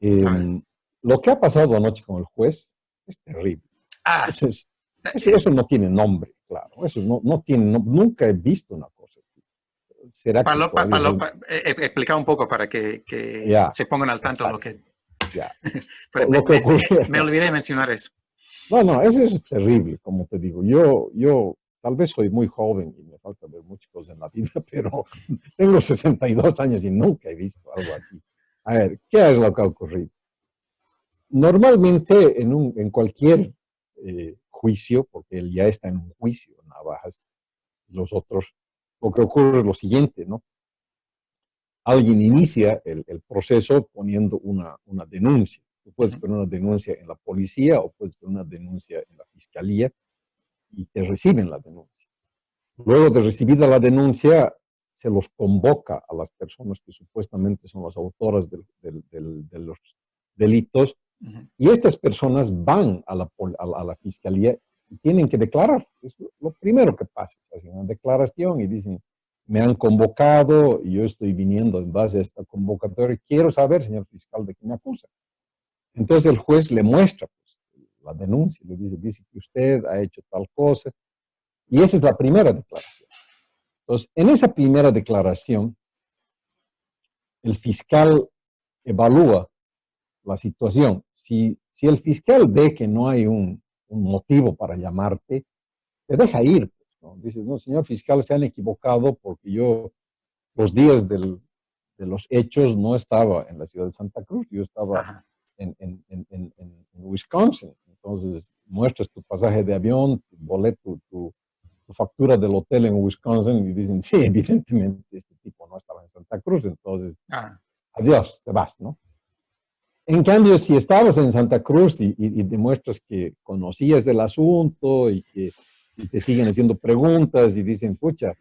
A ver. Lo que ha pasado anoche con el juez es terrible. Ah, Eso, es, eh, eso no tiene nombre, claro. Eso no tiene, nunca he visto una cosa así. ¿Será que todavía soy? explicar un poco para que Ya, se pongan al tanto de está lo bien, que... ya. Pero Lo que ocurre, me olvidé de mencionar eso. no, eso es terrible, como te digo. Yo tal vez soy muy joven y me falta ver muchas cosas en la vida, pero tengo 62 años y nunca he visto algo así. A ver, ¿qué es lo que ha ocurrido? Normalmente en cualquier juicio, porque él ya está en un juicio, Navajas, los otros, lo que ocurre es lo siguiente, ¿no? Alguien inicia el proceso poniendo una denuncia. Tú Uh puedes -huh, poner una denuncia en la policía o puedes poner una denuncia en la fiscalía y te reciben la denuncia. Luego de recibida la denuncia, se los convoca a las personas que supuestamente son las autoras de los delitos uh -huh. y estas personas van a la fiscalía y tienen que declarar. Es lo primero que pasa. Hacen una declaración y dicen, me han convocado y yo estoy viniendo en base a esta convocatoria. Quiero saber, señor fiscal, de qué me acusa. Entonces el juez le muestra pues, la denuncia, le dice que usted ha hecho tal cosa. Y esa es la primera declaración. Entonces, en esa primera declaración, el fiscal evalúa la situación. Si el fiscal ve que no hay un motivo para llamarte, te deja ir. Pues, ¿no? Dices, no, señor fiscal, se han equivocado porque yo los días de los hechos no estaba en la ciudad de Santa Cruz, yo estaba Ajá. en Wisconsin. Entonces, muestras tu pasaje de avión, tu boleto, tu factura del hotel en Wisconsin y dicen, sí, evidentemente este tipo no estaba en Santa Cruz, entonces, Ah, adiós, te vas, ¿no? En cambio, si estabas en Santa Cruz y demuestras que conocías del asunto y te siguen haciendo preguntas y dicen, pucha,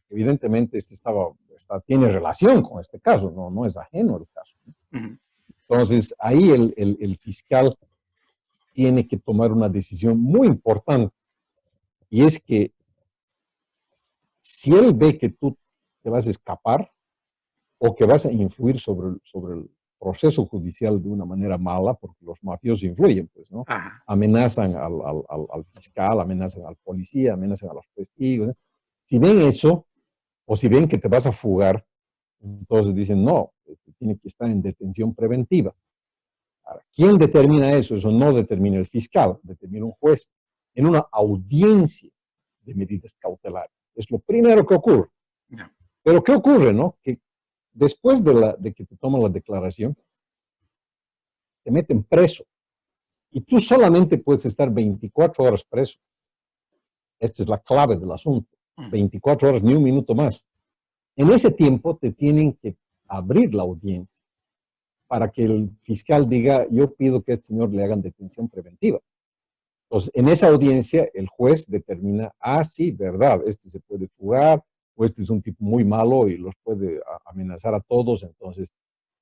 evidentemente tiene relación con este caso, no es ajeno al caso. uh -huh. Entonces, ahí el fiscal tiene que tomar una decisión muy importante y es que si él ve que tú te vas a escapar o que vas a influir sobre el proceso judicial de una manera mala, porque los mafiosos influyen, pues, ¿no? Ajá. Amenazan al fiscal, amenazan al policía, amenazan a los testigos. ¿No? Si ven eso, o si ven que te vas a fugar, entonces dicen, no, tiene que estar en detención preventiva. Ahora, ¿quién determina eso? Eso no determina el fiscal, determina un juez en una audiencia de medidas cautelares. Es lo primero que ocurre. Yeah. Pero ¿qué ocurre, no? Que después de que te toman la declaración, te meten preso. Y tú solamente puedes estar 24 horas preso. Esta es la clave del asunto. 24 horas, ni un minuto más. En ese tiempo te tienen que abrir la audiencia para que el fiscal diga, yo pido que a este señor le hagan detención preventiva. Entonces, en esa audiencia, el juez determina, sí, verdad, este se puede fugar, o este es un tipo muy malo y los puede amenazar a todos, entonces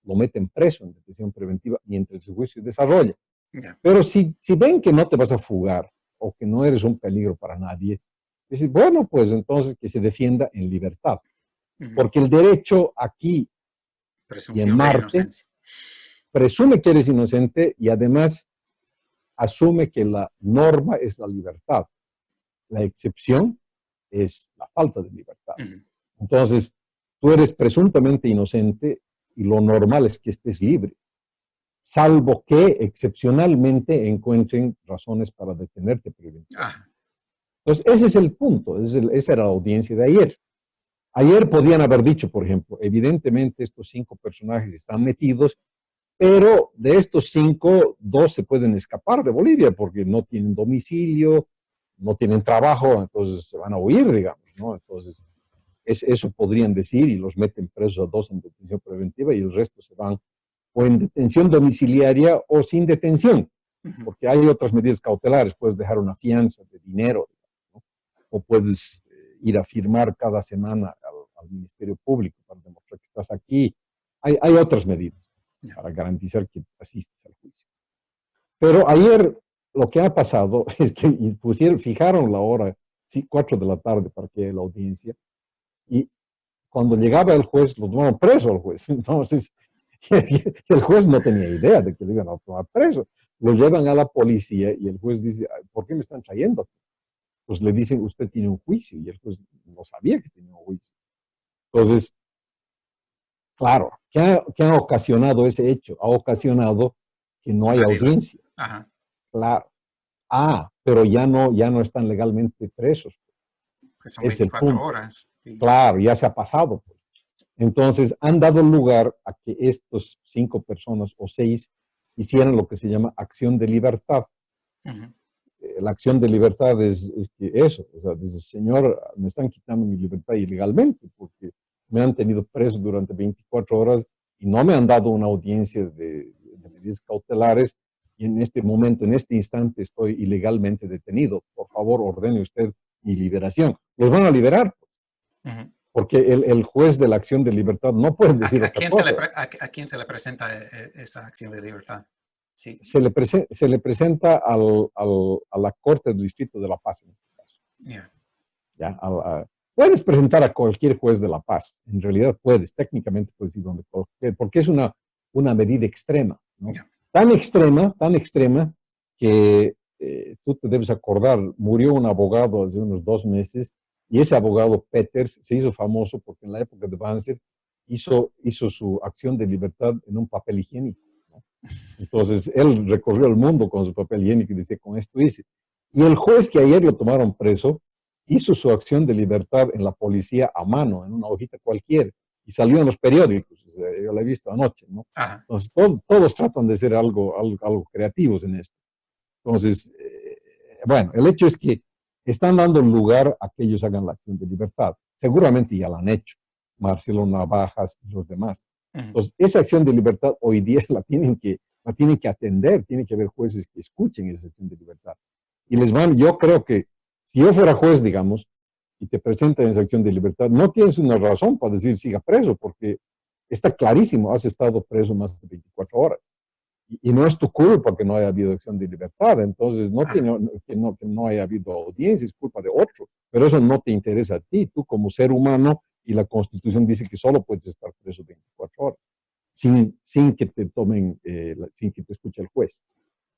lo meten preso en detención preventiva mientras el juicio desarrolla. Yeah. Pero si ven que no te vas a fugar o que no eres un peligro para nadie, dicen, bueno, pues entonces que se defienda en libertad. Porque el derecho aquí y en Presunción de Marte inocencia. presume que eres inocente y además asume que la norma es la libertad. La excepción es la falta de libertad. Entonces, tú eres presuntamente inocente y lo normal es que estés libre, salvo que excepcionalmente encuentren razones para detenerte preventivamente. Entonces, ese es el punto, esa era la audiencia de ayer. Ayer podían haber dicho, por ejemplo, evidentemente estos 5 personajes están metidos, pero de estos 5, 2 se pueden escapar de Bolivia porque no tienen domicilio, no tienen trabajo, entonces se van a huir, digamos, ¿no? Entonces, eso podrían decir y los meten presos a 2 en detención preventiva y el resto se van o en detención domiciliaria o sin detención, porque hay otras medidas cautelares, puedes dejar una fianza de dinero, ¿no? O puedes ir a firmar cada semana al Ministerio Público para demostrar que estás aquí. Hay otras medidas para garantizar que asistes al juicio. Pero ayer lo que ha pasado es que fijaron la hora, 4 de la tarde para que haya la audiencia, y cuando llegaba el juez, lo tomaron preso al juez. Entonces, el juez no tenía idea de que lo iban a tomar preso. Lo llevan a la policía y el juez dice, ¿por qué me están trayendo? Pues le dicen, usted tiene un juicio, y el juez no sabía que tenía un juicio. Entonces, claro, ¿qué ha ocasionado ese hecho? Ha ocasionado que no hay audiencia. Claro. Pero ya no están legalmente presos. Pues son 24 horas. Sí. Claro, ya se ha pasado. Entonces, han dado lugar a que estos 5 personas o 6 hicieran lo que se llama acción de libertad. La acción de libertad es que eso, o sea, dice, señor, me están quitando mi libertad ilegalmente porque me han tenido preso durante 24 horas y no me han dado una audiencia de medidas cautelares y en este momento, en este instante, estoy ilegalmente detenido. Por favor, ordene usted mi liberación. Los van a liberar. Porque el juez de la acción de libertad no puede decir otra cosa. ¿A quién se le presenta esa acción de libertad? Sí. Se le presenta a la Corte del Distrito de La Paz en este caso. ¿Ya? Puedes presentar a cualquier juez de La Paz. En realidad puedes, técnicamente puedes ir donde porque es una medida extrema, ¿no? Tan extrema que tú te debes acordar, murió un abogado hace unos 2 meses y ese abogado Peters se hizo famoso porque en la época de Banzer hizo su acción de libertad en un papel higiénico, ¿no? Entonces él recorrió el mundo con su papel higiénico y decía, con esto hice. Y el juez que ayer lo tomaron preso hizo su acción de libertad en la policía a mano, en una hojita cualquiera, y salió en los periódicos. O sea, yo la he visto anoche, ¿no? Entonces todos tratan de ser algo creativos en esto. Entonces, bueno, el hecho es que están dando lugar a que ellos hagan la acción de libertad. Seguramente ya la han hecho, Marcelo Navajas y los demás. Entonces, esa acción de libertad hoy día la tienen que atender, tiene que haber jueces que escuchen esa acción de libertad. Y yo creo que si yo fuera juez, digamos, y te presentan esa acción de libertad, no tienes una razón para decir siga preso, porque está clarísimo, has estado preso más de 24 horas. Y no es tu culpa que no haya habido acción de libertad, entonces que no haya habido audiencia, es culpa de otro, pero eso no te interesa a ti, tú como ser humano, y la Constitución dice que solo puedes estar preso 24 horas, sin que te tomen, sin que te escuche el juez.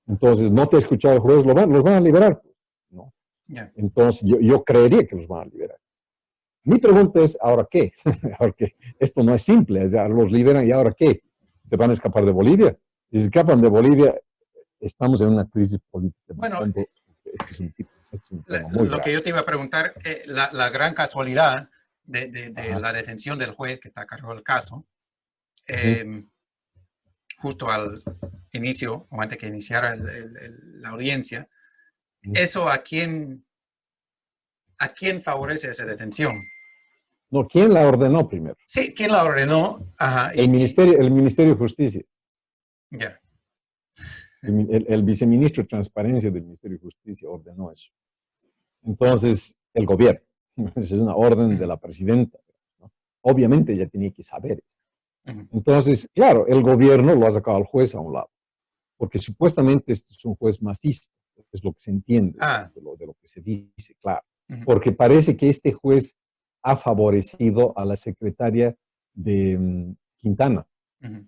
Entonces, no te ha escuchado el juez, los van a liberar, ¿no? Entonces, yo creería que los van a liberar. Mi pregunta es, ¿ahora qué? Porque esto no es simple, ya los liberan y ¿ahora qué? ¿Se van a escapar de Bolivia? Si se escapan de Bolivia, estamos en una crisis política. Bueno, es un tema muy lo grave. que yo te iba a preguntar, la gran casualidad de la detención del juez que está a cargo del caso, justo al inicio, o antes que iniciara la audiencia, ¿eso a quién ¿A quién favorece esa detención? No, ¿quién la ordenó primero? Sí, ¿quién la ordenó? Ajá, El Ministerio de Justicia. ya. El viceministro de Transparencia del Ministerio de Justicia ordenó eso. Entonces, el gobierno. Esa es una orden de Ujú, la presidenta, ¿no? Obviamente ella tenía que saber eso. ujú. Entonces, claro, el gobierno lo ha sacado al juez a un lado, porque supuestamente este es un juez masista, es lo que se entiende Ah, de lo que se dice, claro, ujú, porque parece que este juez ha favorecido a la secretaria de Quintana ujú.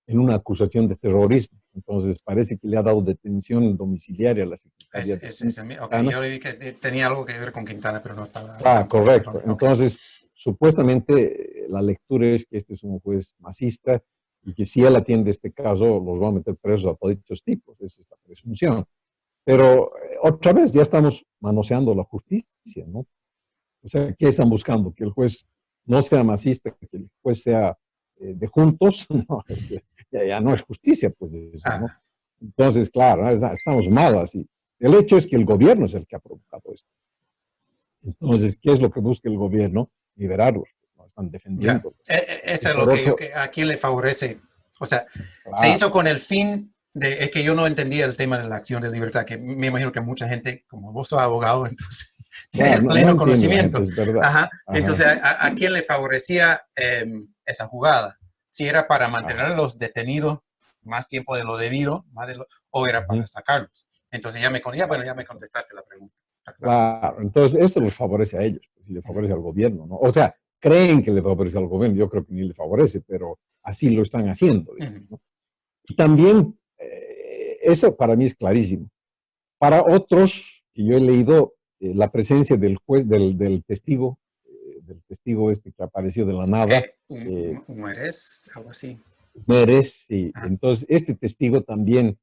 en una acusación de terrorismo. Entonces, parece que le ha dado detención domiciliaria a la secretaria de Ok, Quintana. yo le vi que tenía algo que ver con Quintana, pero no estaba al Ah, tanto de correcto. dónde. Ok. Entonces, supuestamente la lectura es que este es un juez masista y que si él atiende este caso, los va a meter presos a todos estos tipos. Esa es la presunción. Pero otra vez ya estamos manoseando la justicia, ¿no? O sea, ¿qué están buscando? Que el juez no sea masista, que el juez sea de juntos. No, ya no es justicia, pues eso, ¿no? Ah, Entonces, claro, estamos mal así. El hecho es que el gobierno es el que ha provocado esto. Entonces, ¿qué es lo que busca el gobierno? Liberarlos, ¿no? Están ya. defendiéndolos. Y Eso es lo por que otro, ¿a quién le favorece? O sea, se claro, hizo con el fin de, es que yo no entendía el tema de la acción de libertad, que me imagino que mucha gente, como vos sos abogado, entonces claro, tiene no pleno entiende la gente, conocimiento. es verdad. Ajá. Ajá, Entonces, ¿a quién le favorecía esa jugada? Si era para mantener ajá. a los detenidos más tiempo de lo debido, o era para Ujú. sacarlos. Entonces, bueno, ya me contestaste la pregunta. Está claro. Claro, entonces esto les favorece a ellos, pues, y le Ujú, favorece al gobierno, ¿no? O sea, creen que le favorece al gobierno, yo creo que ni le favorece, pero así lo están haciendo, digamos, ujú. ¿no? Y también, eso para mí es clarísimo. Para otros, que yo he leído, la presencia del juez, del testigo este que apareció de la nada, Un eres, algo así. Mérez, y Ajá. entonces este testigo también,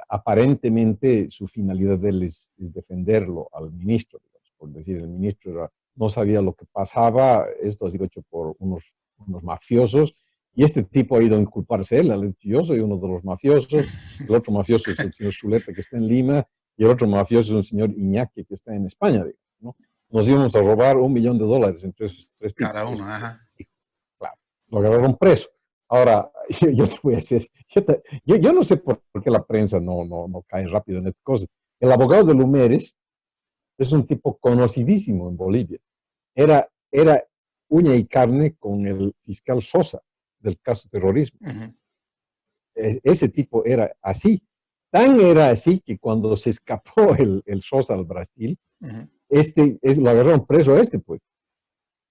aparentemente su finalidad de él es defenderlo al ministro, digamos, por decir, el ministro no sabía lo que pasaba, esto ha sido hecho por unos mafiosos, y este tipo ha ido a inculparse él, ha dicho, yo soy uno de los mafiosos, el otro mafioso es el señor Zuleta que está en Lima, y el otro mafioso es un señor Iñaki que está en España, digamos, ¿no? Nos íbamos a robar $1 millón entre esos tres tipos. Cada uno, ajá. Y, claro, lo agarraron preso. Ahora, yo te voy a decir, yo no sé por qué la prensa no cae rápido en estas cosas. El abogado de Lumeres es un tipo conocidísimo en Bolivia. Era uña y carne con el fiscal Sosa del caso terrorismo. Ujú, Ese tipo era así. Tan era así que cuando se escapó el Sosa al Brasil, ujú. lo agarraron preso a este, pues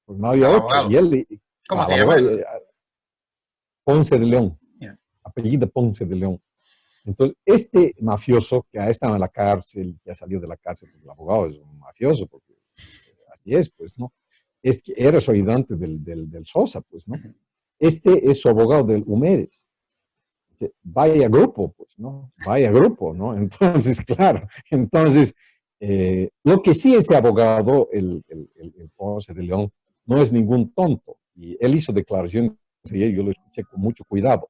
no había Al otro. Y abogado. él, ¿Cómo al se llama abogado, el? Ponce de León, Yeah. apellido Ponce de León. Entonces, este mafioso que ha estado en la cárcel, que ha salido de la cárcel, porque el abogado es un mafioso, porque así es, pues, ¿no? Es que era su ayudante del Sosa, pues, ¿no? Ujú. Este es su abogado del Humeres. Vaya grupo, pues, ¿no? Vaya grupo, ¿no? Entonces, claro, entonces, lo que sí ese abogado, el Ponce de León, no es ningún tonto. Y él hizo declaraciones, y yo lo escuché con mucho cuidado.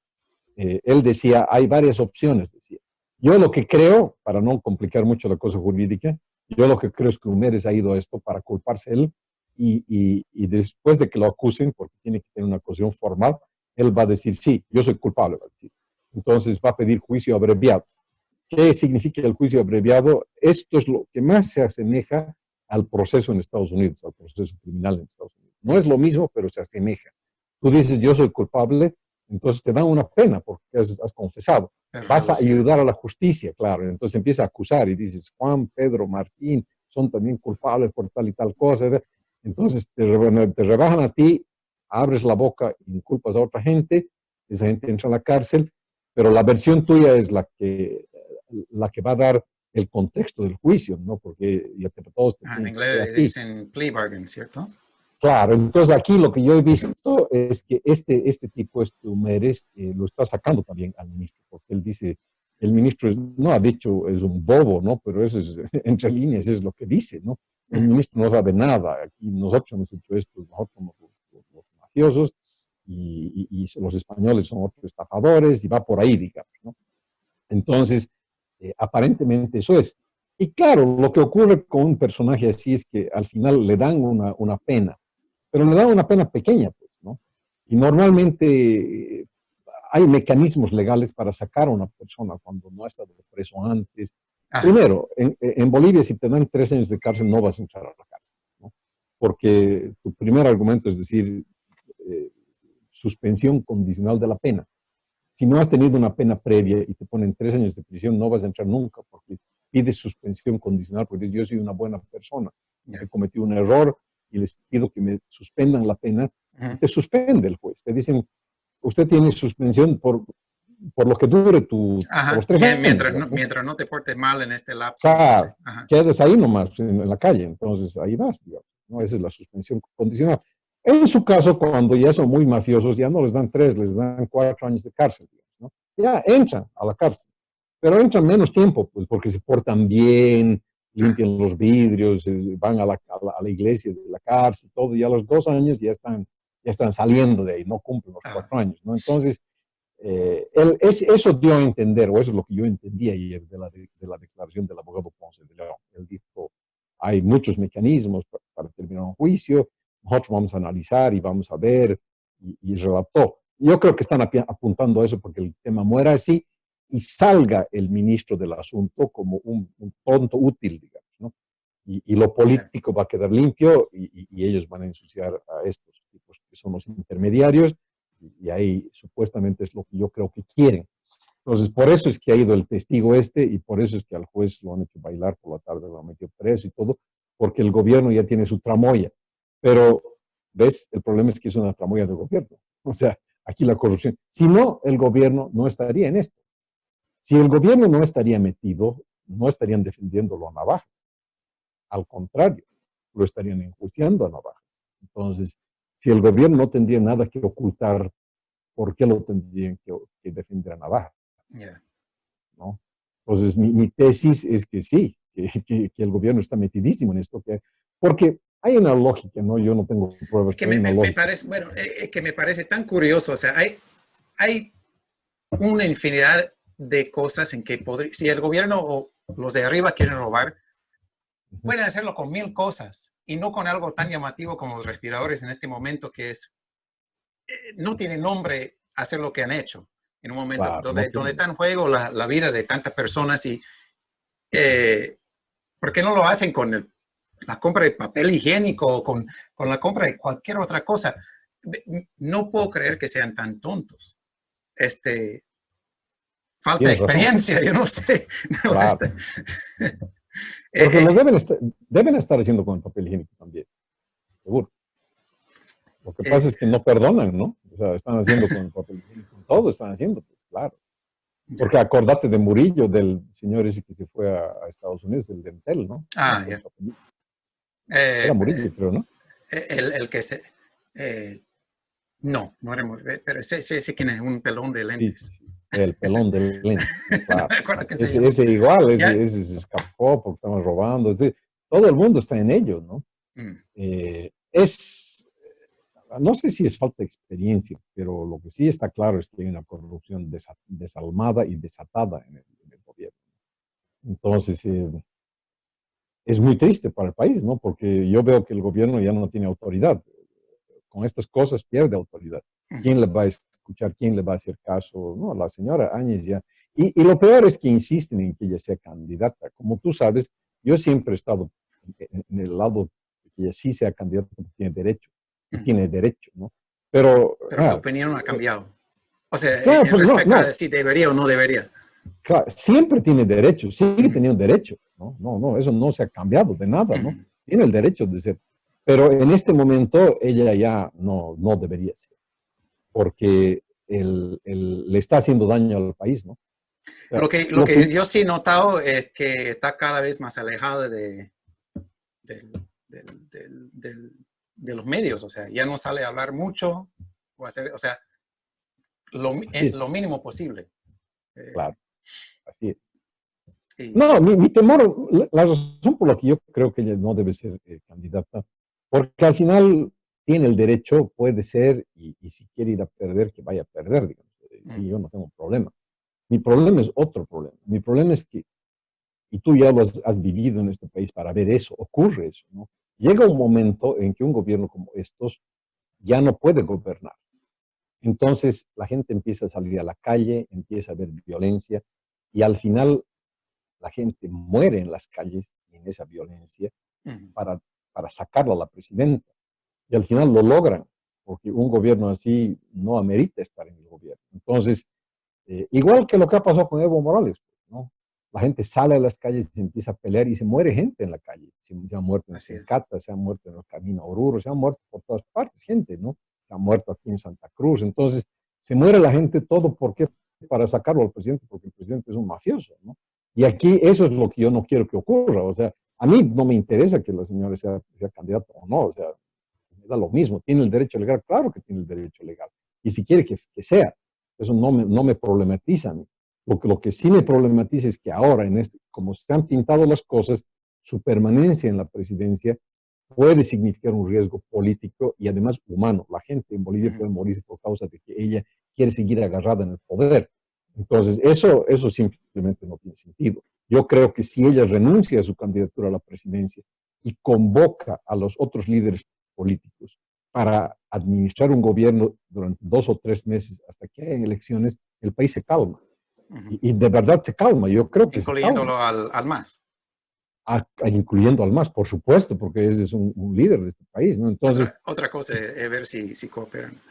Él decía, hay varias opciones, decía. Yo lo que creo, para no complicar mucho la cosa jurídica, yo lo que creo es que Humérez ha ido a esto para culparse él y después de que lo acusen, porque tiene que tener una acusación formal, él va a decir, sí, yo soy culpable, va a decir. Entonces va a pedir juicio abreviado. ¿Qué significa el juicio abreviado? Esto es lo que más se asemeja al proceso en Estados Unidos, al proceso criminal en Estados Unidos. No es lo mismo, pero se asemeja. Tú dices, yo soy culpable, entonces te dan una pena porque has confesado. Es Vas a reducido. ayudar a la justicia, claro. Entonces empieza a acusar y dices, Juan, Pedro, Martín, son también culpables por tal y tal cosa. Entonces te rebajan a ti, abres la boca, inculpas a otra gente, esa gente entra a la cárcel, pero la versión tuya es la que va a dar el contexto del juicio, ¿no? Porque ya todos te En tienen que creer inglés a le ti. dicen plea bargain, ¿cierto? Claro, entonces aquí lo que yo he visto es que este tipo, este Humérez, lo está sacando también al ministro, porque él dice, el ministro no ha dicho es un bobo, ¿no? Pero eso es, entre líneas, es lo que dice, ¿no? El Ujú. ministro no sabe nada, aquí nosotros hemos hecho esto, nosotros somos los mafiosos y los españoles son otros estafadores y va por ahí, digamos, ¿no? Entonces, aparentemente eso es. Y claro, lo que ocurre con un personaje así es que al final le dan una pena, pero le dan una pena pequeña, pues, ¿no? Y normalmente hay mecanismos legales para sacar a una persona cuando no ha estado preso antes. Ajá. Primero, en Bolivia, si te dan 3 años de cárcel, no vas a entrar a la cárcel, ¿no? Porque tu primer argumento es decir, eh, suspensión condicional de la pena. Si no has tenido una pena previa y te ponen 3 años de prisión, no vas a entrar nunca porque pides suspensión condicional porque yo soy una buena persona, he Ya. cometido un error y les pido que me suspendan la pena y Ujú. te suspende el juez. Te dicen, usted tiene suspensión por lo que dure por los Ajá. 3 años, Mientras no, digamos, ¿no? mientras no te portes mal en este lapso, no sé. Sea, Ajá. quedes ahí nomás en la calle, entonces ahí vas, digamos, ¿no? Esa es la suspensión condicional. En su caso, cuando ya son muy mafiosos, ya no les dan 3, les dan 4 años de cárcel, digamos, ¿no? Ya entran a la cárcel, pero entran menos tiempo, pues porque se portan bien, Ajá. limpian los vidrios, van a la iglesia de la cárcel, todo, y a los 2 años ya están saliendo de ahí, no cumplen los Ajá. 4 años, ¿no? Entonces, eso dio a entender, o eso es lo que yo entendí ayer de la declaración del abogado Ponce de León. Él dijo, hay muchos mecanismos para terminar un juicio, nosotros vamos a analizar y vamos a ver, y relató. Yo creo que están apuntando a eso porque el tema muera así y salga el ministro del asunto como un tonto útil, digamos, ¿no? Y lo Ya. político va a quedar limpio y ellos van a ensuciar a estos tipos que son los intermediarios y ahí supuestamente es lo que yo creo que quieren. Entonces, por eso es que ha ido el testigo y por eso es que al juez lo han hecho bailar por la tarde, lo han metido preso y todo, porque el gobierno ya tiene su tramoya. Pero, ¿ves? El problema es que es una tramoya del gobierno. O sea, aquí la corrupción. Si no, el gobierno no estaría en esto. Si el gobierno no estaría metido, no estarían defendiéndolo a navajas. Al contrario, lo estarían enjuiciando a navajas. Entonces, si el gobierno no tendría nada que ocultar, ¿por qué lo tendrían que defender a navaja? Ya. ¿No? Entonces, mi tesis es que sí, que el gobierno está metidísimo en esto, porque hay una lógica, ¿no? Yo no tengo Es pruebas, que pero hay una me lógica. parece, bueno, es que me parece tan curioso. O sea, hay una infinidad de cosas en que podría, si el gobierno o los de arriba quieren robar, Ujú. pueden hacerlo con mil cosas y no con algo tan llamativo como los respiradores en este momento, que es, no tiene nombre hacer lo que han hecho en un momento Claro, no donde tiene. está en juego la vida de tantas personas y eh, ¿por qué no lo hacen con la compra de papel higiénico o con la compra de cualquier otra cosa? No puedo creer que sean tan tontos. Este, falta de Tienes razón, experiencia, yo no sé. No, claro. Porque eh, lo eh, deben estar haciendo con el papel higiénico también, seguro. Lo que pasa eh, es que no perdonan, ¿no? O sea, están haciendo con el papel higiénico, todo están haciendo, pues claro. ya. Porque acordate de Murillo, del señor ese que se fue a Estados Unidos, el dentel, ¿no? No me Ah, acuerdo ya. su apellido. Era Eh, Murillo, creo, ¿no? el que se... eh, no, no era muy... Pero sé quién es, un pelón de Sí, sí, lentes. sí. El pelón de lentes, sí, No claro. me acuerdo qué se Ese, llama. ese igual, ese, Ya. ese se escapó porque estaban robando. Todo el mundo está en ello, ¿no? Mm. No sé si es falta de experiencia, pero lo que sí está claro es que hay una corrupción desalmada y desatada en el gobierno. Entonces, es muy triste para el país, ¿no? Porque yo veo que el gobierno ya no tiene autoridad. Con estas cosas pierde autoridad. ¿Quién le va a escuchar? ¿Quién le va a hacer caso? No, la señora Áñez ya. Y lo peor es que insisten en que ella sea candidata. Como tú sabes, yo siempre he estado en el lado de que ella sí sea candidata porque tiene derecho. Y Mm. tiene derecho, ¿no? Pero, Pero tu opinión no ha cambiado. O sea, claro, en pues no, respecto no. a si debería o no debería. Claro, siempre tiene derecho, sigue Mm. teniendo derecho, ¿no? No, no, eso no se ha cambiado de nada, ¿no? Mm. Tiene el derecho de ser. Pero en este momento ella ya no debería ser, porque le está haciendo daño al país, ¿no? O sea, Lo lo que que, yo sí he notado es que está cada vez más alejada del, de los medios. O sea, ya no sale a hablar mucho, o sea, así es, lo mínimo posible. claro, así es. Y, No, mi temor, la razón por la que yo creo que ella no debe ser candidata, porque al final tiene el derecho, puede ser, y si quiere ir a perder, que vaya a perder, digamos. mm, Y yo no tengo problema. Mi problema es otro problema. Mi problema es que y tú ya lo has vivido en este país para ver eso, ocurre eso, ¿no? Llega un momento en que un gobierno como estos ya no puede gobernar. Entonces la gente empieza a salir a la calle, empieza a haber violencia y al final la gente muere en las calles en esa violencia para, para sacarlo a la presidenta. Y al final lo logran, porque un gobierno así no amerita estar en el gobierno. Entonces, igual que lo que ha pasado con Evo Morales, ¿no? La gente sale a las calles y se empieza a pelear y se muere gente en la calle. Se ha muerto en Sencata, se ha muerto en el Camino a Oruro, se ha muerto por todas partes gente, ¿no? Se ha muerto aquí en Santa Cruz. Entonces, se muere la gente todo porque para sacarlo al presidente, porque el presidente es un mafioso, ¿no? Y aquí eso es lo que yo no quiero que ocurra. O sea, a mí no me interesa que la señora sea candidata o no. O sea, me da lo mismo. ¿Tiene el derecho legal? Claro que tiene el derecho legal. Y si quiere que sea, eso no me problematiza a mí. Lo que sí me problematiza es que ahora, como se han pintado las cosas, su permanencia en la presidencia puede significar un riesgo político y además humano. La gente en Bolivia puede morirse por causa de que ella quiere seguir agarrada en el poder. Entonces, eso simplemente no tiene sentido. Yo creo que si ella renuncia a su candidatura a la presidencia y convoca a los otros líderes políticos para administrar un gobierno durante 2 o 3 meses hasta que haya elecciones, el país se calma. Y de verdad se calma, yo creo que se calma. Incluyéndolo al MAS. Incluyendo al MAS, por supuesto, porque ese es un líder de este país, ¿no? Entonces, otra cosa es ver si cooperan.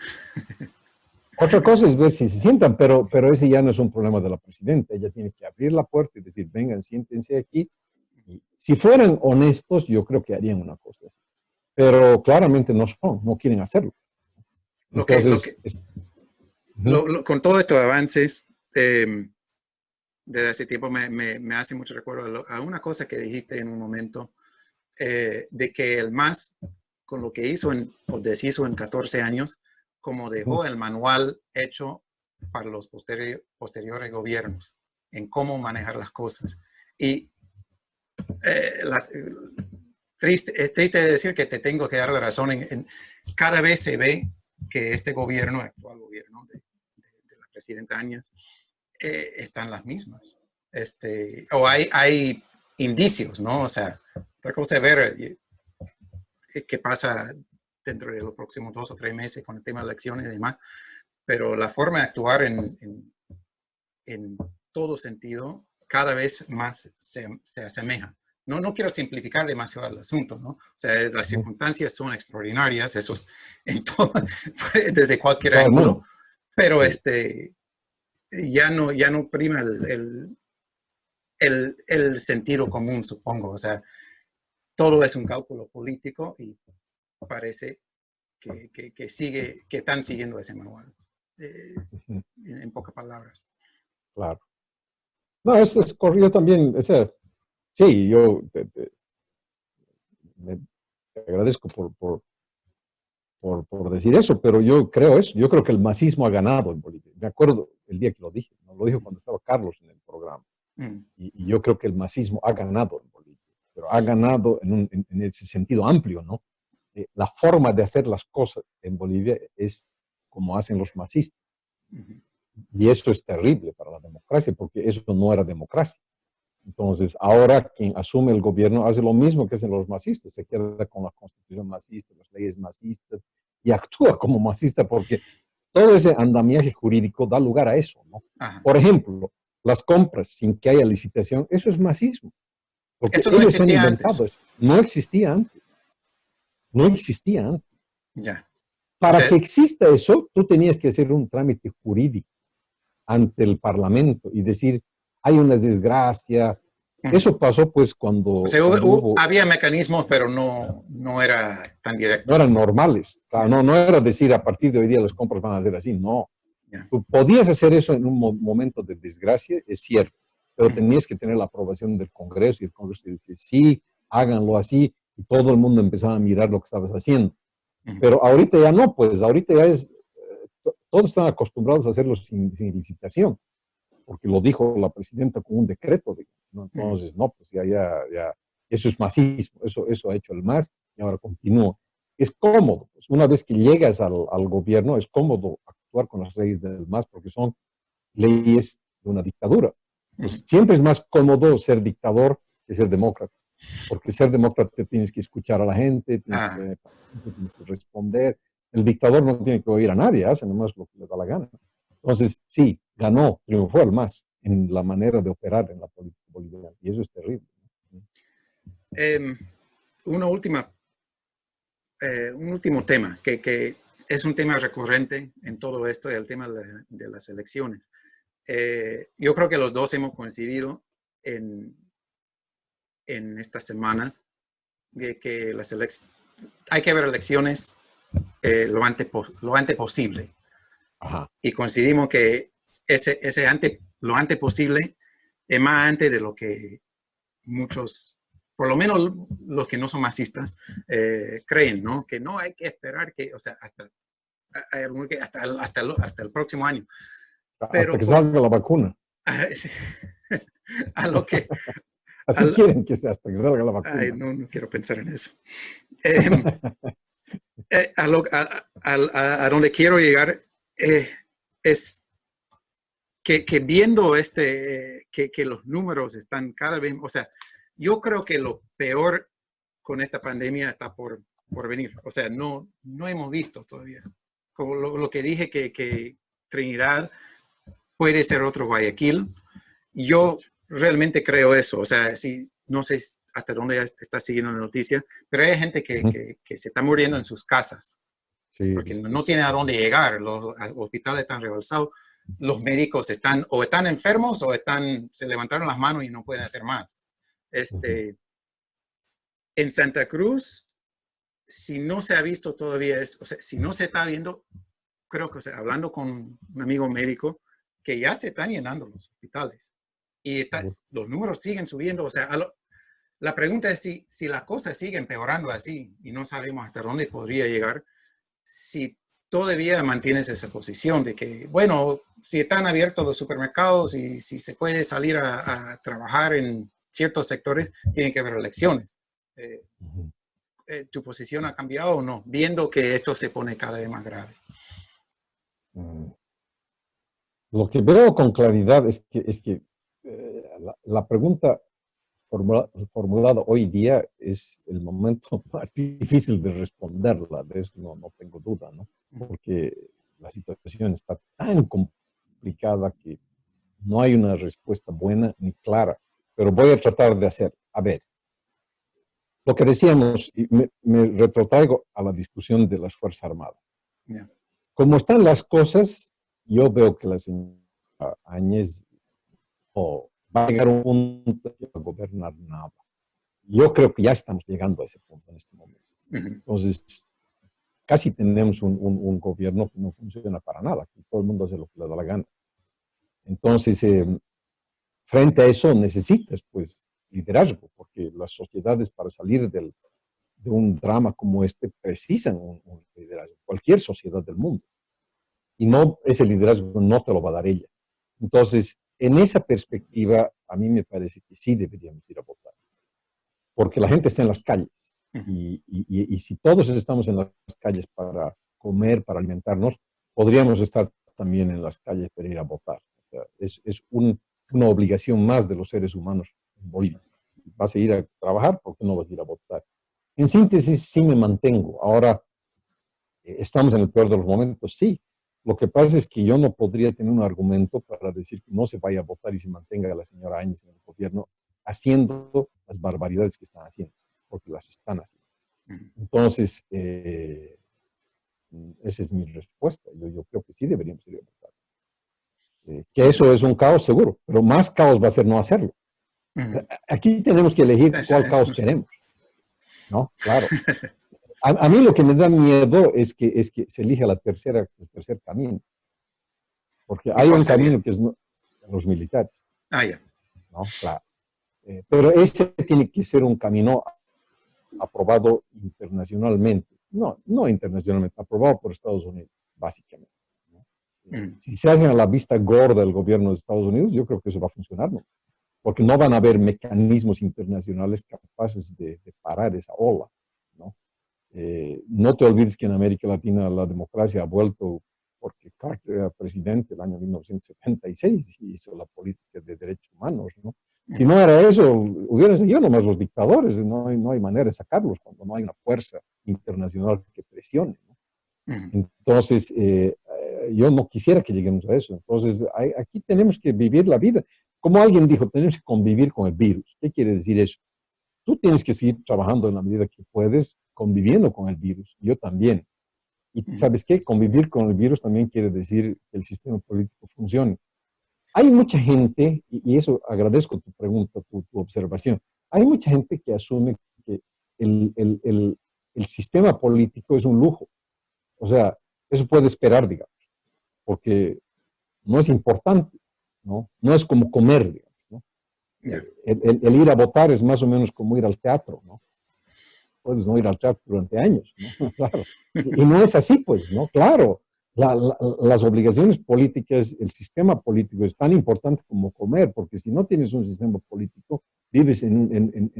Otra cosa es ver si se sientan, pero ese ya no es un problema de la presidenta. Ella tiene que abrir la puerta y decir, vengan, siéntense aquí. Y si fueran honestos, yo creo que harían una cosa así. Pero claramente no quieren hacerlo. Entonces, con todos estos avances, desde hace tiempo me hace mucho recuerdo a una cosa que dijiste en un momento, de que el MAS, con lo que hizo o deshizo en 14 años, como dejó el manual hecho para los posteriores gobiernos en cómo manejar las cosas. Y es triste decir que te tengo que dar la razón. Cada vez se ve que este gobierno, el actual gobierno de la presidenta Áñez, están las mismas. O hay indicios, ¿no? O sea, otra cosa es ver qué pasa dentro de los próximos 2 o 3 meses con el tema de elecciones y demás, pero la forma de actuar en todo sentido cada vez más se asemeja. No quiero simplificar demasiado el asunto, ¿no? O sea, las circunstancias son extraordinarias, eso es desde cualquier ángulo, pero ya no prima el sentido común, supongo. O sea, todo es un cálculo político y parece que están siguiendo ese manual, en pocas palabras. Claro. No, eso es correcto también. O sea, sí, yo te agradezco por decir eso, pero yo creo eso. Yo creo que el masismo ha ganado en Bolivia. Me acuerdo el día que lo dije, ¿no? Lo dijo cuando estaba Carlos en el programa. Y yo creo que el masismo ha ganado en Bolivia, pero ha ganado en ese sentido amplio, ¿no? La forma de hacer las cosas en Bolivia es como hacen los masistas. Y eso es terrible para la democracia, porque eso no era democracia. Entonces, ahora quien asume el gobierno hace lo mismo que hacen los masistas, se queda con la constitución masista, las leyes masistas, y actúa como masista, porque todo ese andamiaje jurídico da lugar a eso, ¿no? Por ejemplo, las compras sin que haya licitación, eso es masismo. Porque eso no ellos han existía inventado antes. eso. No existía antes. No existía antes. Ya. Para que exista eso, tú tenías que hacer un trámite jurídico ante el Parlamento y decir, hay una desgracia. Eso pasó pues cuando... O sea, había mecanismos, pero no era tan directo. No eran normales. Claro, no era decir a partir de hoy día las compras van a ser así, no. Tú podías hacer eso en un momento de desgracia, es cierto, pero tenías que tener la aprobación del Congreso y el Congreso dice, sí, háganlo así, y todo el mundo empezaba a mirar lo que estabas haciendo. Pero ahorita ya no, pues ahorita ya es, todos están acostumbrados a hacerlo sin licitación, porque lo dijo la presidenta con un decreto, ¿no? Entonces, no, pues ya, eso es masismo, eso ha hecho el MAS y ahora continúa. Es cómodo, pues una vez que llegas al gobierno, es cómodo actuar con las leyes del MAS porque son leyes de una dictadura. Pues siempre es más cómodo ser dictador que ser demócrata, porque ser demócrata tienes que escuchar a la gente, tienes que responder. El dictador no tiene que oír a nadie, hace nomás lo que le da la gana. Entonces, sí, ganó, triunfó el MAS en la manera de operar en la política boliviana, y eso es terrible. Una última, un último tema, que es un tema recurrente en todo esto, el tema de las elecciones. Yo creo que los dos hemos coincidido en estas semanas de que hay que ver elecciones lo antes posible. Ajá. Y coincidimos que lo antes posible es más antes de lo que muchos, por lo menos los que no son masistas, creen, ¿no? Que no hay que esperar que, o sea, hasta el próximo año. Hasta que salga la vacuna. A lo que... Así quieren que sea, hasta que salga la vacuna. Ay, no quiero pensar en eso. A donde quiero llegar es que viendo que los números están cada vez, o sea, yo creo que lo peor con esta pandemia está por venir. O sea, no hemos visto todavía. Como lo que dije, que Trinidad puede ser otro Guayaquil. Yo realmente creo eso. O sea, no sé hasta dónde está siguiendo la noticia, pero hay gente que se está muriendo en sus casas. Sí, porque no tienen a dónde llegar. Los hospitales están rebalsados. Los médicos están enfermos o se levantaron las manos y no pueden hacer más. En Santa Cruz, si no se ha visto todavía, o sea, si no se está viendo, creo que, o sea, hablando con un amigo médico, que ya se están llenando los hospitales y los números siguen subiendo. O sea, la pregunta es si la cosa sigue empeorando así y no sabemos hasta dónde podría llegar, si todavía mantienes esa posición de que, bueno, si están abiertos los supermercados y si se puede salir a trabajar en ciertos sectores, tiene que haber elecciones. ¿Tu posición ha cambiado o no? Viendo que esto se pone cada vez más grave. Lo que veo con claridad es que la pregunta formulada hoy día es el momento más difícil de responderla, de eso no tengo duda, ¿no? Porque la situación está tan complicada que no hay una respuesta buena ni clara, pero voy a tratar de hacer. A ver, lo que decíamos, y me retrotraigo a la discusión de las Fuerzas Armadas. Yeah. Como están las cosas, yo veo que la señora Áñez va a llegar a un punto que va a gobernar nada. Yo creo que ya estamos llegando a ese punto en este momento. Entonces, casi tenemos un gobierno que no funciona para nada, que todo el mundo hace lo que le da la gana. Entonces, frente a eso necesitas, pues, liderazgo, porque las sociedades para salir de un drama como este precisan un liderazgo, cualquier sociedad del mundo. Y no, ese liderazgo no te lo va a dar ella. Entonces, en esa perspectiva, a mí me parece que sí deberíamos ir a votar. Porque la gente está en las calles. Y si todos estamos en las calles para comer, para alimentarnos, podríamos estar también en las calles para ir a votar. O sea, es una obligación más de los seres humanos en Bolivia. Si vas a ir a trabajar, ¿por qué no vas a ir a votar? En síntesis, sí me mantengo. Ahora, ¿estamos en el peor de los momentos? Sí. Lo que pasa es que yo no podría tener un argumento para decir que no se vaya a votar y se mantenga la señora Áñez en el gobierno haciendo las barbaridades que están haciendo, porque las están haciendo. Entonces, esa es mi respuesta. Yo creo que sí deberíamos ir a votar. Que eso es un caos seguro, pero más caos va a ser no hacerlo. Aquí tenemos que elegir cuál caos queremos. ¿No? Claro. A mí lo que me da miedo es que se elija el tercer camino. Porque hay un camino que es los militares. Ya. ¿No? Claro. Pero ese tiene que ser un camino aprobado internacionalmente. No internacionalmente, aprobado por Estados Unidos, básicamente. ¿No? Si se hace a la vista gorda del gobierno de Estados Unidos, yo creo que eso va a funcionar, ¿no? Porque no van a haber mecanismos internacionales capaces de parar esa ola, ¿no? No te olvides que en América Latina la democracia ha vuelto porque Carter era presidente el año 1976 y hizo la política de derechos humanos, ¿no? Si no era eso, hubieran seguido nomás los dictadores, no hay manera de sacarlos cuando no hay una fuerza internacional que presione, ¿no? Entonces, yo no quisiera que lleguemos a eso. Entonces, aquí tenemos que vivir la vida. Como alguien dijo, tenemos que convivir con el virus. ¿Qué quiere decir eso? Tú tienes que seguir trabajando en la medida que puedes, conviviendo con el virus. Yo también. Y ¿sabes qué? Convivir con el virus también quiere decir que el sistema político funcione. Hay mucha gente, y eso agradezco tu pregunta, tu observación, hay mucha gente que asume que el sistema político es un lujo. O sea, eso puede esperar, digamos, porque no es importante, ¿no? No es como comer, digamos, ¿no? Yeah. El ir a votar es más o menos como ir al teatro, ¿no? Puedes no ir al teatro durante años, ¿no? Claro. Y no es así, pues, ¿no? Claro, las obligaciones políticas, el sistema político es tan importante como comer, porque si no tienes un sistema político, vives en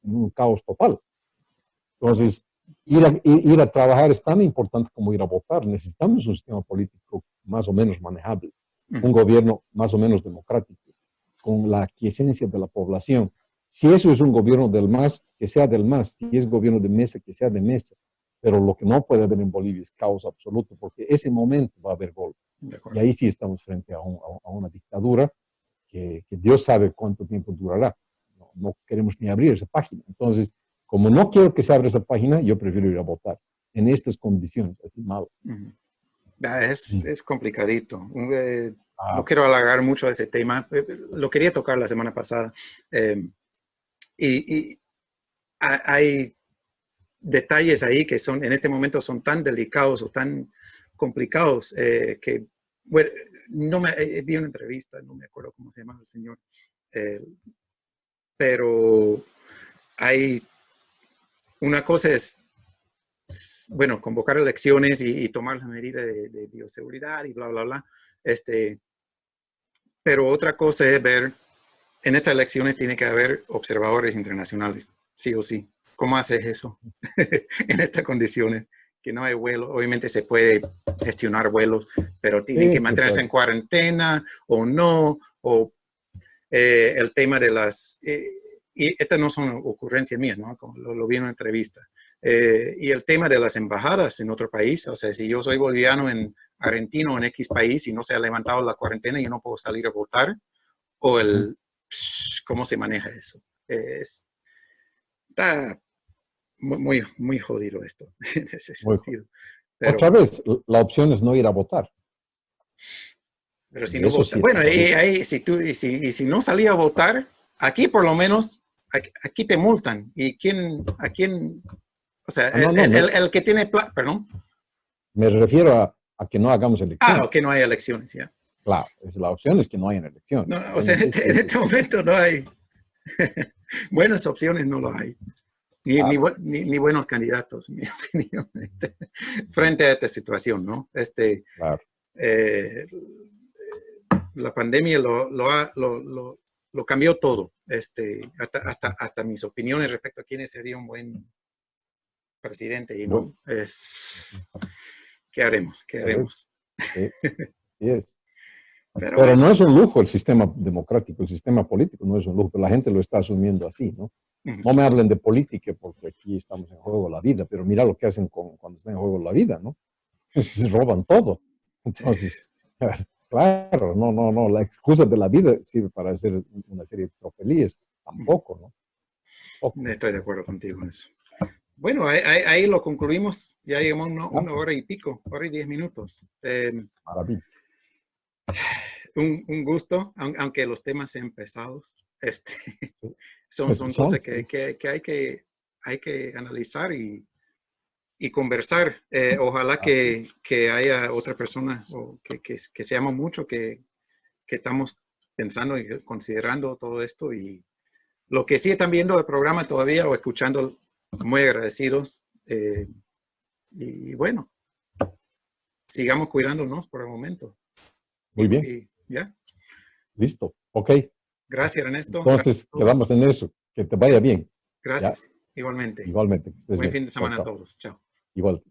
un caos total. Entonces, ir a trabajar es tan importante como ir a votar. Necesitamos un sistema político más o menos manejable, un gobierno más o menos democrático, con la aquiescencia de la población. Si eso es un gobierno del MAS, que sea del MAS. Si es gobierno de mesa, que sea de mesa. Pero lo que no puede haber en Bolivia es caos absoluto, porque ese momento va a haber golpe. Y ahí sí estamos frente a una dictadura que Dios sabe cuánto tiempo durará. No queremos ni abrir esa página. Entonces, como no quiero que se abra esa página, yo prefiero ir a votar en estas condiciones, así mal. Es complicadito. No quiero alargar mucho ese tema. Lo quería tocar la semana pasada. Y hay detalles ahí que son, en este momento son tan delicados o tan complicados que, bueno, vi una entrevista, no me acuerdo cómo se llama el señor, pero hay una cosa es, bueno, convocar elecciones y tomar la medida de bioseguridad y bla, bla, bla. Pero otra cosa es ver, en estas elecciones tiene que haber observadores internacionales, sí o sí. ¿Cómo haces eso en estas condiciones? Que no hay vuelos. Obviamente se puede gestionar vuelos, pero tienen que mantenerse en cuarentena o no. O el tema de las... y estas no son ocurrencias mías, ¿no? Como lo vi en una entrevista. Y el tema de las embajadas en otro país. O sea, si yo soy boliviano en Argentina o en X país y no se ha levantado la cuarentena y yo no puedo salir a votar, o ¿cómo se maneja eso? Está muy, muy jodido esto en ese sentido. Pero, otra vez, la opción es no ir a votar. Pero si no vota, sí, bueno, ahí, si no salía a votar, aquí por lo menos, aquí te multan. ¿Y a quién? O sea, el que tiene, perdón. Me refiero a que no hagamos elecciones. O que no hay elecciones, ya. Claro, la opción es que no hay elecciones. No, o sea, en este momento no hay buenas opciones, no lo hay. Ni buenos candidatos, en mi opinión, frente a esta situación, ¿no? Claro. La pandemia lo cambió todo. Hasta mis opiniones respecto a quién sería un buen presidente. Y no, ¿qué haremos? ¿Qué haremos? Sí, es. Pero no es un lujo el sistema democrático, el sistema político no es un lujo, la gente lo está asumiendo así, ¿no? No me hablen de política porque aquí estamos en juego la vida, pero mira lo que hacen cuando está en juego la vida, ¿no? Se roban todo. Entonces, claro, no, la excusa de la vida sirve para hacer una serie de tropelías, tampoco, ¿no? Tampoco. Estoy de acuerdo contigo en eso. Bueno, ahí lo concluimos, ya llevamos una hora y pico, hora y 10 minutos. Maravilla. Un gusto, aunque los temas sean pesados, son cosas que hay que analizar y conversar. Ojalá que haya otra persona o que seamos mucho que estamos pensando y considerando todo esto. Y lo que sí están viendo el programa todavía o escuchando, muy agradecidos. Y bueno, sigamos cuidándonos por el momento. Muy bien. ¿Ya? Listo. Ok. Gracias, Ernesto. Entonces, quedamos en eso. Que te vaya bien. Gracias. ¿Ya? Igualmente. Igualmente. Buen fin de semana a todos. Chao. Igual.